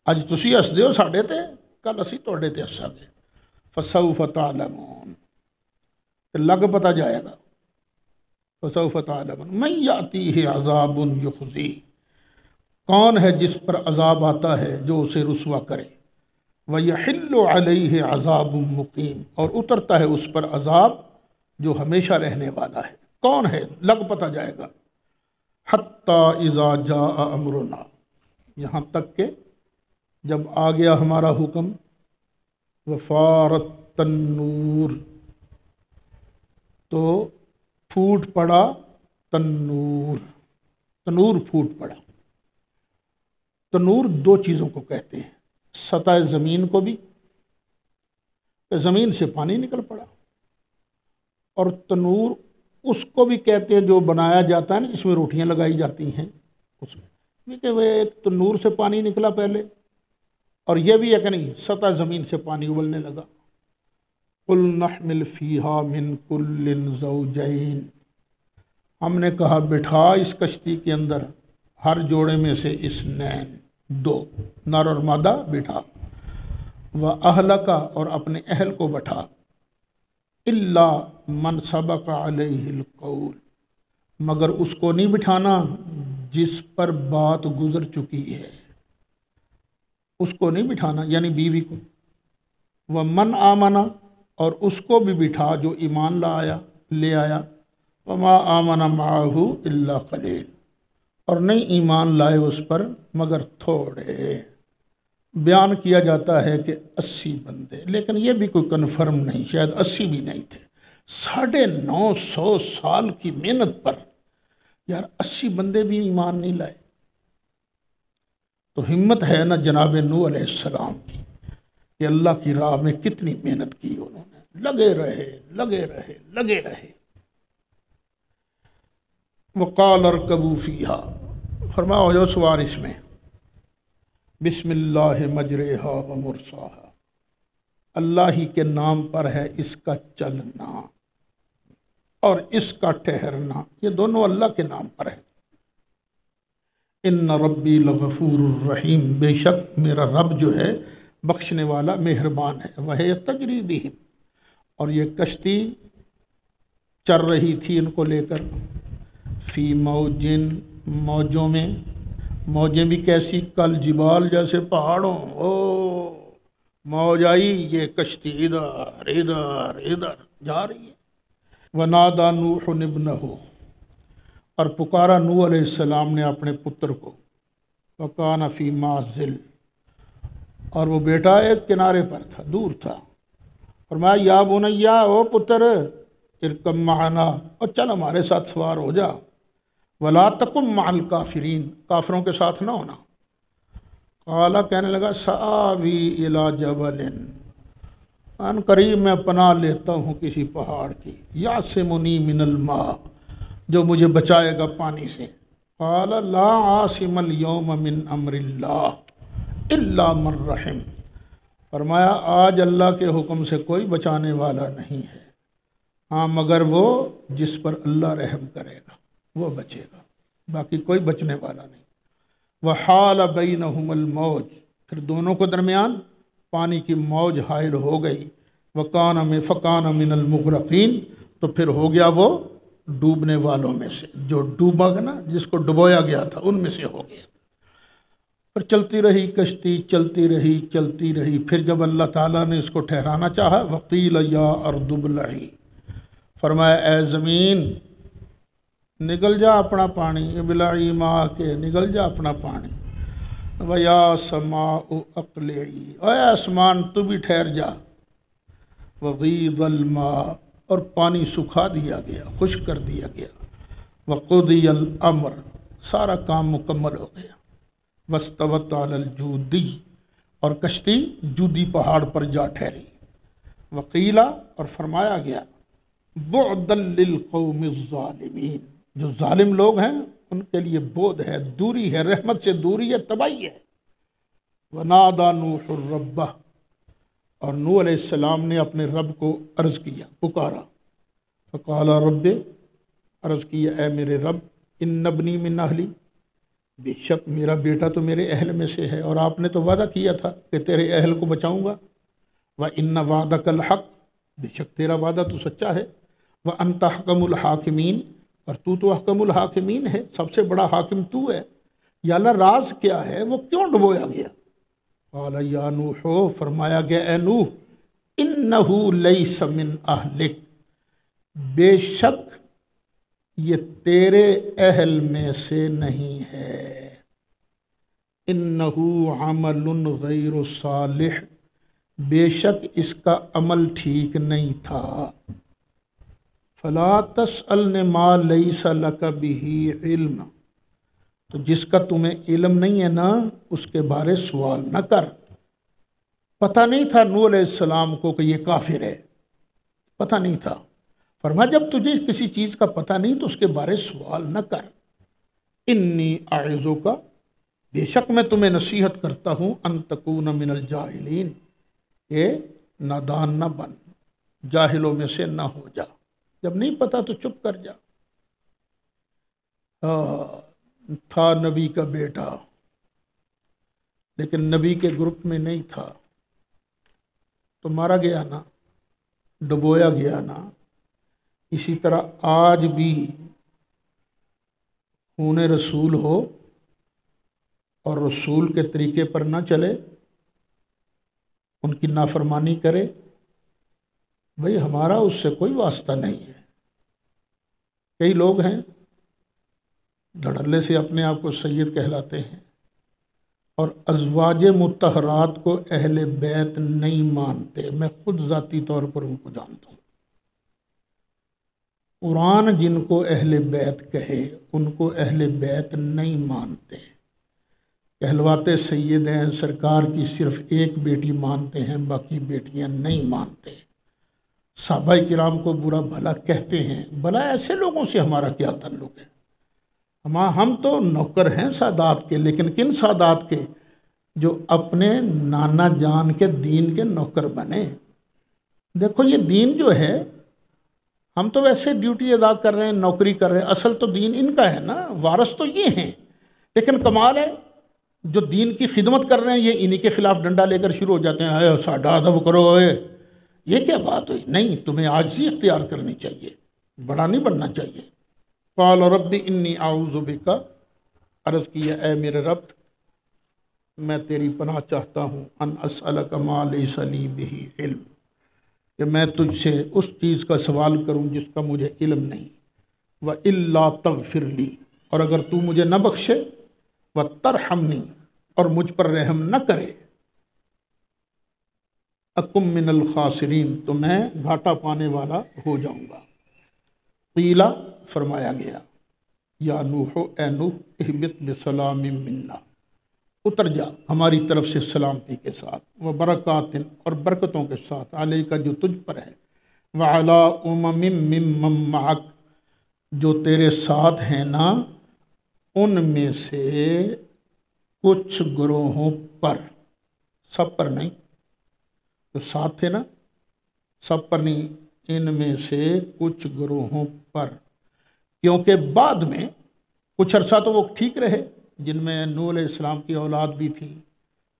Speaker 1: اج تسی ہسدے ہو ساڈے تے، کل اسی تواڈے تے ہساں گے۔ فسوف تعلمون، لگ پتہ جائے گا، فسوف تعلمون من یاتیہ عذاب یخزی، کون ہے جس پر عذاب آتا ہے جو اسے رسوا کرے، ویحل علیہ عذاب مقیم، اور اترتا ہے اس پر عذاب جو ہمیشہ رہنے والا ہے۔ کون ہے؟ لگ پتہ جائے گا۔ حتی اذا جاء امرنا، یہاں تک کہ جب آ گیا ہمارا حکم، وفارت تنور، تو پھوٹ پڑا تنور، تنور پھوٹ پڑا۔ تنور دو چیزوں کو کہتے ہیں، سطح زمین کو بھی، کہ زمین سے پانی نکل پڑا، اور تنور اس کو بھی کہتے ہیں جو بنایا جاتا ہے نا، جس میں روٹیاں لگائی جاتی ہیں، اس میں کہ وہ ایک تنور سے پانی نکلا پہلے، اور یہ بھی ہے کہ نہیں سطح زمین سے پانی ابلنے لگا۔ قُلْ نَحْمِلْ فِيهَا مِنْ كُلٍّ زَوْجَيْنِ، ہم نے کہا بٹھا اس کشتی کے اندر ہر جوڑے میں سے اثنین، دو، نر اور مادہ بٹھا، وَأَهْلَكَ، اور اپنے اہل کو بٹھا، إِلَّا مَنْ سَبَقَ عَلَيْهِ الْقَوْلُ، مگر اس کو نہیں بٹھانا جس پر بات گزر چکی ہے، اس کو نہیں بٹھانا یعنی بیوی کو۔ وَمَنْ آمَنَ، اور اس کو بھی بٹھا جو ایمان لے آیا، وَمَا آمَنَ مَعَهُ إِلَّا قَلِيلٌ، اور نہیں ایمان لائے اس پر مگر تھوڑے۔ بیان کیا جاتا ہے کہ 80 بندے، لیکن یہ بھی کوئی کنفرم نہیں، شاید 80 بھی نہیں تھے۔ 950 سال کی محنت پر یار 80 بندے بھی ایمان نہیں لائے، تو ہمت ہے نا جناب نوح علیہ السلام کی، کہ اللہ کی راہ میں کتنی محنت کی انہوں نے، لگے رہے لگے رہے لگے رہے۔ وقال ارکبوا فیہا، فرمایا ہو جاؤ سوار اس میں، بسم اللہ مجریہا و مرساہا، اللہ ہی کے نام پر ہے اس کا چلنا اور اس کا ٹھہرنا، یہ دونوں اللہ کے نام پر ہے۔ ان ربی لغفور الرحیم، بے شک میرا رب جو ہے بخشنے والا مہربان ہے۔ وہی تجری بہم، اور یہ کشتی چل رہی تھی ان کو لے کر، فی موجن، موجوں میں، موجیں بھی کیسی، کل جبال جیسے پہاڑوں، او موج آئی، یہ کشتی ادھر ادھر ادھر جا رہی ہے۔ ونادى نوح ابنہ، اور پکارا نوح علیہ السلام نے اپنے پتر کو، وکان فی معزل، اور وہ بیٹا ایک کنارے پر تھا، دور تھا۔ فرمایا یا بنیا، او پتر، ارکب معنا، اور چل ہمارے ساتھ سوار ہو جا، ولا تکن مع الکافرین، کافروں کے ساتھ نہ ہونا۔ قالا، کہنے لگا، سآوی الی جبل، ان قریب میں پناہ لیتا ہوں کسی پہاڑ کی، یعصمنی من الماء، جو مجھے بچائے گا پانی سے۔ قال لا عاصم اليوم من امر اللہ الا من رحم، فرمایا آج اللہ کے حکم سے کوئی بچانے والا نہیں ہے، ہاں مگر وہ جس پر اللہ رحم کرے گا وہ بچے گا، باقی کوئی بچنے والا نہیں۔ وحال بینہم الموج، پھر دونوں کو درمیان پانی کی موج حائل ہو گئی، فکان من المغرقین، تو پھر ہو گیا وہ ڈوبنے والوں میں سے، جو ڈوبا گا نا، جس کو ڈبویا گیا تھا ان میں سے ہو گیا۔ پھر چلتی رہی کشتی، چلتی رہی چلتی رہی، پھر جب اللہ تعالیٰ نے اس کو ٹھہرانا چاہا، وقیل یا ارض ابلعی، فرمایا اے زمین نگل جا اپنا پانی، ابلعی ماء کے، نگل جا اپنا پانی، ویا سماء اقلعی، اے آسمان تو بھی ٹھہر جا، وغیض الماء، اور پانی سکھا دیا گیا، خشک کر دیا گیا، وقضی الامر، سارا کام مکمل ہو گیا، واستوت علی الجودی، اور کشتی جودی پہاڑ پر جا ٹھہری، وقیلا، اور فرمایا گیا، بعدا للقوم الظالمین، جو ظالم لوگ ہیں ان کے لیے بود ہے، دوری ہے، رحمت سے دوری ہے، تباہی ہے۔ ونادى نوح ربہ، اور نوح علیہ السلام نے اپنے رب کو عرض کیا، پکارا، فقال رب، عرض کیا اے میرے رب، ان ابنی من اہلی، بے شک میرا بیٹا تو میرے اہل میں سے ہے، اور آپ نے تو وعدہ کیا تھا کہ تیرے اہل کو بچاؤں گا، وَإِنَّ وَعْدَكَ الْحَقُّ، بے شک تیرا وعدہ تو سچا ہے، وَأَنْتَ أَحْكَمُ الْحَاكِمِينَ، اور تو احکم الحاکمین ہے، سب سے بڑا حاکم تو ہے، یا اللہ راز کیا ہے، وہ کیوں ڈبویا گیا؟ قال یا نوح، فرمایا گیا اے نوح، انہ لیس من اہلک، بے شک یہ تیرے اہل میں سے نہیں ہے، انہو عمل غیر صالح، بے شک اس کا عمل ٹھیک نہیں تھا۔ فلا تسألن ما لیس لک بہ علم، تو جس کا تمہیں علم نہیں ہے نا اس کے بارے سوال نہ کر۔ پتہ نہیں تھا نوح علیہ السلام کو کہ یہ کافر ہے، پتہ نہیں تھا۔ فرمایا جب تجھے کسی چیز کا پتہ نہیں تو اس کے بارے سوال نہ کر۔ انی اعظک، بے شک میں تمہیں نصیحت کرتا ہوں، ان تکون من الجاہلین، کہ نادان نہ بن، جاہلوں میں سے نہ ہو جا، جب نہیں پتا تو چپ کر جا۔ تھا نبی کا بیٹا لیکن نبی کے گروپ میں نہیں تھا تو مارا گیا نا، ڈبویا گیا نا۔ اسی طرح آج بھی خون رسول ہو اور رسول کے طریقے پر نہ چلے، ان کی نافرمانی کرے، بھئی ہمارا اس سے کوئی واسطہ نہیں ہے۔ کئی لوگ ہیں دھڑلے سے اپنے آپ کو سید کہلاتے ہیں اور ازواج مطہرات کو اہل بیت نہیں مانتے۔ میں خود ذاتی طور پر ان کو جانتا ہوں۔ قرآن جن کو اہل بیت کہے ان کو اہل بیت نہیں مانتے، کہلواتے سید ہیں، سرکار کی صرف ایک بیٹی مانتے ہیں، باقی بیٹیاں نہیں مانتے۔ صحابہ کرام کو برا بھلا کہتے ہیں، بھلا ایسے لوگوں سے ہمارا کیا تعلق ہے؟ ہم تو نوکر ہیں سادات کے، لیکن کن سادات کے؟ جو اپنے نانا جان کے دین کے نوکر بنے۔ دیکھو یہ دین جو ہے، ہم تو ویسے ڈیوٹی ادا کر رہے ہیں، نوکری کر رہے ہیں، اصل تو دین ان کا ہے نا، وارث تو یہ ہیں۔ لیکن کمال ہے جو دین کی خدمت کر رہے ہیں یہ انہی کے خلاف ڈنڈا لے کر شروع ہو جاتے ہیں، اے ساڈا ادب کرو، اے یہ کیا بات ہوئی؟ نہیں، تمہیں عاجزی اختیار کرنی چاہیے، بڑا نہیں بننا چاہیے۔ قال رب انی اعوذ بک، عرض کیا اے میرے رب میں تیری پناہ چاہتا ہوں، ان اسألک ما لیس لی بہ علم، کہ میں تجھ سے اس چیز کا سوال کروں جس کا مجھے علم نہیں، وَإِلَّا تَغْفِرْ لِي، اور اگر تو مجھے نہ بخشے، وَتَرْحَمْنِي، اور مجھ پر رحم نہ کرے، اکم من الخاسرین، تو میں گھاٹا پانے والا ہو جاؤں گا۔ قیلا، فرمایا گیا، یا نوح، اے نوح، اہبط بسلام منا، اتر جا ہماری طرف سے سلامتی کے ساتھ، وبرکات، اور برکتوں کے ساتھ، علیہ کا جو تجھ پر ہے، وعلی امم ممن معک، جو تیرے ساتھ ہیں نا ان میں سے کچھ گروہوں پر، سب پر نہیں، جو ساتھ تھے نا سب پر نہیں، ان میں سے کچھ گروہوں پر، کیونکہ بعد میں کچھ عرصہ تو وہ ٹھیک رہے جن میں نوح علیہ السلام کی اولاد بھی تھی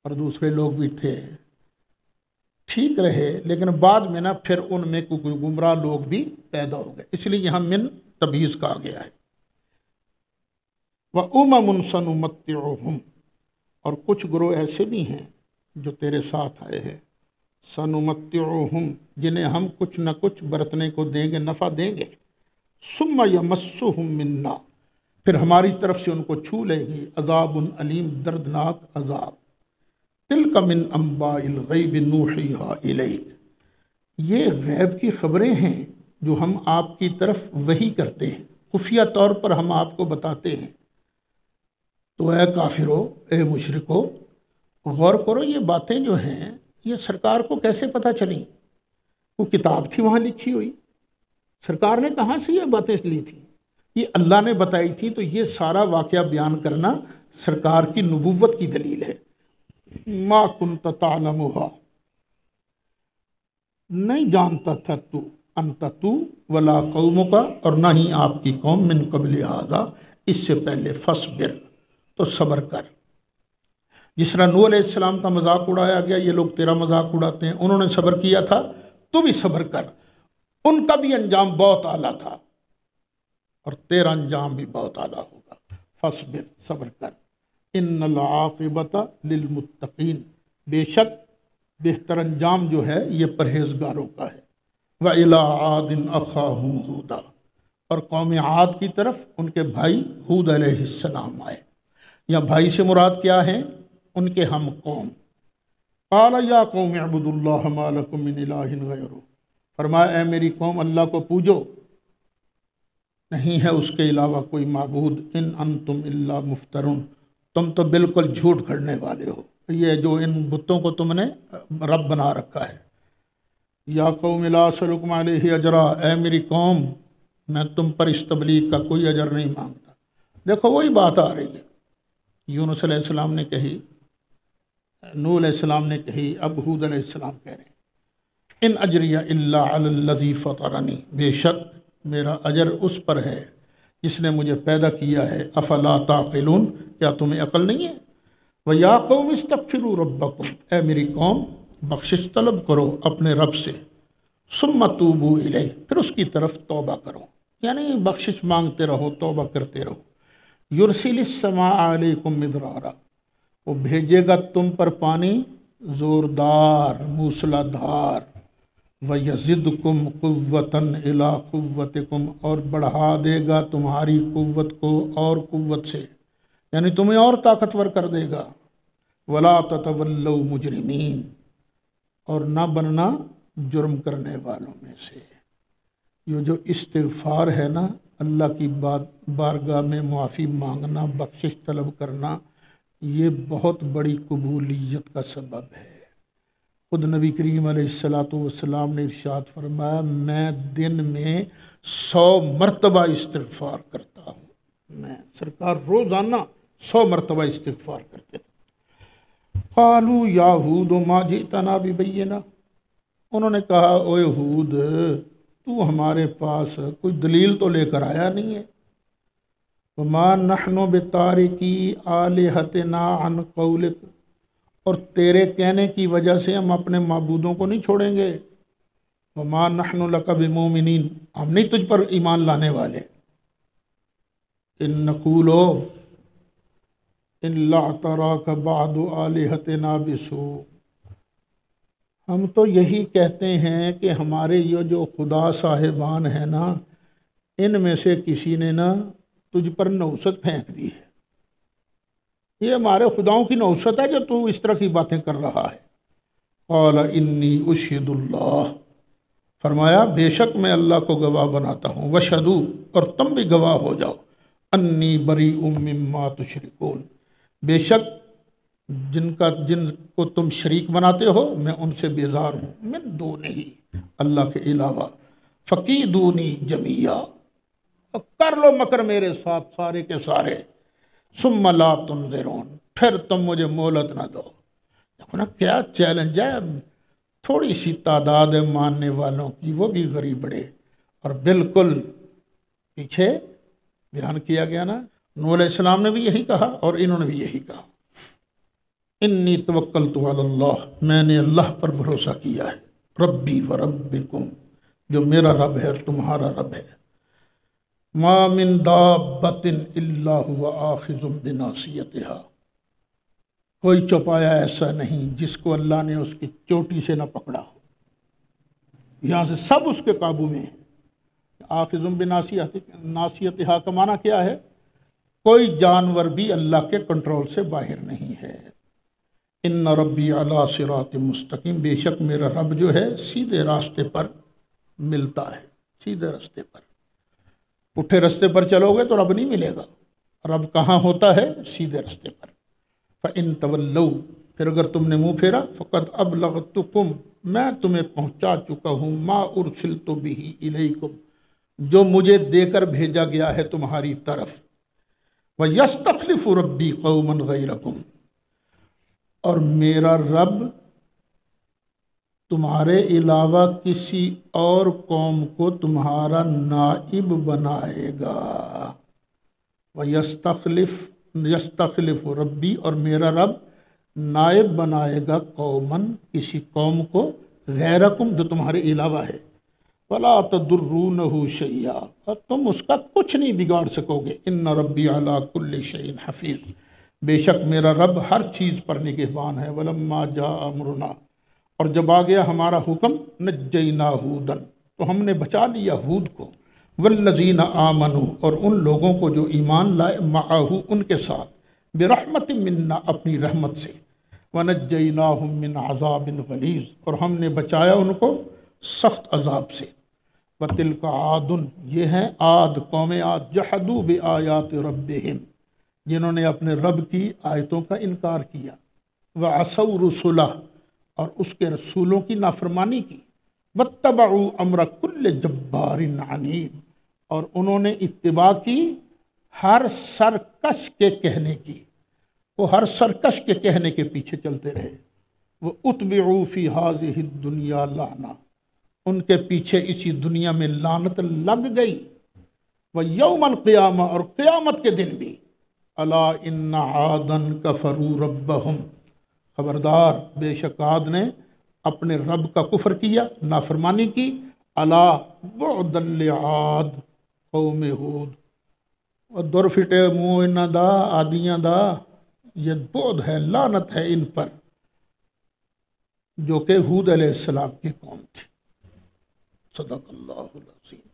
Speaker 1: اور دوسرے لوگ بھی تھے، ٹھیک رہے، لیکن بعد میں نا پھر ان میں کوئی گمراہ لوگ بھی پیدا ہو گئے، اس لیے یہاں من تبعیض کہا گیا ہے۔ وَأُمَمٌ سَنُمَتِّعُهُمْ، اور کچھ گروہ ایسے بھی ہیں جو تیرے ساتھ آئے ہیں، سَنُمَتِّعُهُمْ، جنہیں ہم کچھ نہ کچھ برتنے کو دیں گے، نفع دیں گے، ثُمَّ يَمَسُّهُمْ مِنَّا، پھر ہماری طرف سے ان کو چھو لے گی، عذاب علیم، دردناک عذاب۔ تِلْكَ مِنْ أَنْبَاءِ الْغَيْبِ نُوحِيهَا إِلَيْكَ، یہ غیب کی خبریں ہیں جو ہم آپ کی طرف وحی کرتے ہیں، خفیہ طور پر ہم آپ کو بتاتے ہیں۔ تو اے کافرو، اے مشرکو، غور کرو یہ باتیں جو ہیں یہ سرکار کو کیسے پتہ چلیں؟ وہ کتاب تھی وہاں لکھی ہوئی، سرکار نے کہاں سے یہ باتیں لی تھی؟ یہ اللہ نے بتائی تھی، تو یہ سارا واقعہ بیان کرنا سرکار کی نبوت کی دلیل ہے۔ ما کنت تعلمها، نہیں جانتا تھا تو، انت تو، ولا قومک، اور نہ ہی آپ کی قوم، من قبل ھذا، اس سے پہلے، فصبر، تو صبر کر۔ جس طرح نوح علیہ السلام کا مذاق اڑایا گیا، یہ لوگ تیرا مذاق اڑاتے ہیں، انہوں نے صبر کیا تھا، تو بھی صبر کر، ان کا بھی انجام بہت اعلیٰ تھا اور تیرا انجام بھی بہت اعلیٰ ہوگا۔ فصبر، صبر کر، ان العاقبۃ للمتقین، بے شک بہتر انجام جو ہے یہ پرہیزگاروں کا ہے۔ وَإِلَىٰ عَادٍ أَخَاهُمْ هُودًا، اور قوم عاد کی طرف ان کے بھائی ہود علیہ السلام آئے۔ یا بھائی سے مراد کیا ہیں؟ ان کے ہم قوم۔ قَالَ يَا قَوْمِ اعْبُدُوا اللَّهَ مَا لَكُم مِّنْ إِلَٰهٍ غَيْرُهُ، فرمایا اے میری قوم اللہ کو پوجو، نہیں ہے اس کے علاوہ کوئی معبود، ان انتم الا مفترون، تم تو بالکل جھوٹ گھڑنے والے ہو، یہ جو ان بتوں کو تم نے رب بنا رکھا ہے۔ یا قوم لا اسألکم علیہ اجرا، اے میری قوم میں تم پر اس تبلیغ کا کوئی اجر نہیں مانگتا۔ دیکھو وہی بات آ رہی ہے، یونس علیہ السلام نے کہی، نوح علیہ السلام نے کہی، اب ہود علیہ السلام کہہ رہے ہیں ان اجریہ الا علی الذی فطرنی، بے شک میرا اجر اس پر ہے جس نے مجھے پیدا کیا ہے، افلا تعقلون، کیا تمہیں عقل نہیں ہے؟ وَيَا قَوْمِ اسْتَغْفِرُوا رَبَّكُمْ، اے میری قوم بخشش طلب کرو اپنے رب سے، ثُمَّ تُوبُوا إِلَيْهِ، پھر اس کی طرف توبہ کرو، یعنی بخشش مانگتے رہو، توبہ کرتے رہو۔ يُرْسِلِ السَّمَاءَ عَلَيْكُمْ مِدْرَارًا، وہ بھیجے گا تم پر پانی زوردار موسلا دھار، وَيَزِدْكُمْ قُوَّةً إِلَىٰ قُوَّتِكُمْ، اور بڑھا دے گا تمہاری قوت کو اور قوت سے، یعنی تمہیں اور طاقتور کر دے گا۔ وَلَا تَتَوَلَّوْا مُجْرِمِينَ، اور نہ بننا جرم کرنے والوں میں سے۔ یہ جو استغفار ہے نا، اللہ کی بارگاہ میں معافی مانگنا، بخشش طلب کرنا، یہ بہت بڑی قبولیت کا سبب ہے۔ خود نبی کریم علیہ السلام نے ارشاد فرمایا، میں دن میں 100 مرتبہ استغفار کرتا ہوں۔ میں سرکار روزانہ 100 مرتبہ استغفار کرتے تھے۔ قالوا یا ہود ما جئتنا ببینہ، انہوں نے کہا اوے ہود تو ہمارے پاس کوئی دلیل تو لے کر آیا نہیں ہے۔ وما نحن بتارکی آلہتنا عن قولک، اور تیرے کہنے کی وجہ سے ہم اپنے معبودوں کو نہیں چھوڑیں گے۔ وما نحن لک بمؤمنین، ہم نہیں تجھ پر ایمان لانے والے۔ ان نقولو ان لاعتراک بعض آلہتنا بسوء، ہم تو یہی کہتے ہیں کہ ہمارے یہ جو خدا صاحبان ہیں نا، ان میں سے کسی نے نا تجھ پر نوست پھینک دی ہے، یہ ہمارے خداؤں کی نوست ہے جو تو اس طرح کی باتیں کر رہا ہے۔ قال انی اشہد اللہ، فرمایا بے شک میں اللہ کو گواہ بناتا ہوں، وشہدوا، اور تم بھی گواہ ہو جاؤ، انی بریء مما تشرکون، بے شک جن کو تم شریک بناتے ہو میں ان سے بیزار ہوں، من دونہ، اللہ کے علاوہ، فکیدونی جمیعا، کر لو مکر میرے ساتھ سارے کے سارے، ثم لا تنظرون، پھر تم مجھے مہلت نہ دو۔ دیکھو نا کیا چیلنج ہے، تھوڑی سی تعداد ہے ماننے والوں کی، وہ بھی غریب بڑے، اور بالکل پیچھے بیان کیا گیا نا، نوح علیہ السلام نے بھی یہی کہا اور انہوں نے بھی یہی کہا، انی توکلت علی اللہ، میں نے اللہ پر بھروسہ کیا ہے، ربی و ربکم، جو میرا رب ہے اور تمہارا رب ہے، ما من دابۃ الا هو آخذ بناصیتها، کوئی چوپایا ایسا نہیں جس کو اللہ نے اس کی چوٹی سے نہ پکڑا ہو، یہاں سے سب اس کے قابو میں ہیں۔ آخذ بناصیتها کا معنی کیا ہے؟ کوئی جانور بھی اللہ کے کنٹرول سے باہر نہیں ہے۔ ان ربی علی صراط مستقیم، بے شک میرا رب جو ہے سیدھے راستے پر ملتا ہے، سیدھے راستے پر، پٹھے راستے پر چلو گے تو رب نہیں ملے گا، رب کہاں ہوتا ہے؟ سیدھے راستے پر۔ فَإِن تَوَلَّوْا، پھر اگر تم نے منہ پھیرا، فَقَدْ أَبْلَغْتُكُمْ، میں تمہیں پہنچا چکا ہوں، مَا أُرْسِلْتُ بِهِ إِلَيْكُمْ، جو مجھے دے کر بھیجا گیا ہے تمہاری طرف، وَيَسْتَخْلِفُ رَبِّي قَوْمًا غَيْرَكُمْ، اور میرا رب تمہارے علاوہ کسی اور قوم کو تمہارا نائب بنائے گا۔ یستخلف ربی، اور میرا رب نائب بنائے گا قومن، کسی قوم کو، غیرکم، جو تمہارے علاوہ ہے، ولا تضرونہ شیئا، اور تم اس کا کچھ نہیں بگاڑ سکو گے، ان ربی علی کل شیء حفیظ، بے شک میرا رب ہر چیز پر نگہبان ہے۔ ولما جاء امرنا، اور جب آ گیا ہمارا حکم، نجینا ہودن، تو ہم نے بچا لیا ہود کو، والذین آمنوا اور ان لوگوں کو جو ایمان لائے، معہو ان کے ساتھ، برحمت منا اپنی رحمت سے، ونجیناہم من عذاب غلیظ اور ہم نے بچایا ان کو سخت عذاب سے۔ وَتِلْكَ عَادٌ یہ ہیں عاد، قوم عاد، جحدوا بآیات ربہم جنہوں نے اپنے رب کی آیتوں کا انکار کیا، وعصوا رسلہ اور اس کے رسولوں کی نافرمانی کی، واتبعوا امر کل جبار عنید اور انہوں نے اتباع کی ہر سرکش کے کہنے کی، وہ ہر سرکش کے کہنے کے پیچھے چلتے رہے۔ وہ اتبعوا فی ہذہ الدنیا لعنہ ان کے پیچھے اسی دنیا میں لعنت لگ گئی، ویوم القیامہ اور قیامت کے دن بھی، الا ان عادا کفروا ربہم خبردار بے شک عاد نے اپنے رب کا کفر کیا، نافرمانی کی، الا بعدا لعاد قوم ہود اور در فٹے منہ انہاں دا عادیاں دا، یہ بعد ہے، لعنت ہے ان پر جو کہ ہود علیہ السلام کی قوم تھی۔ صدق اللہ العظیم۔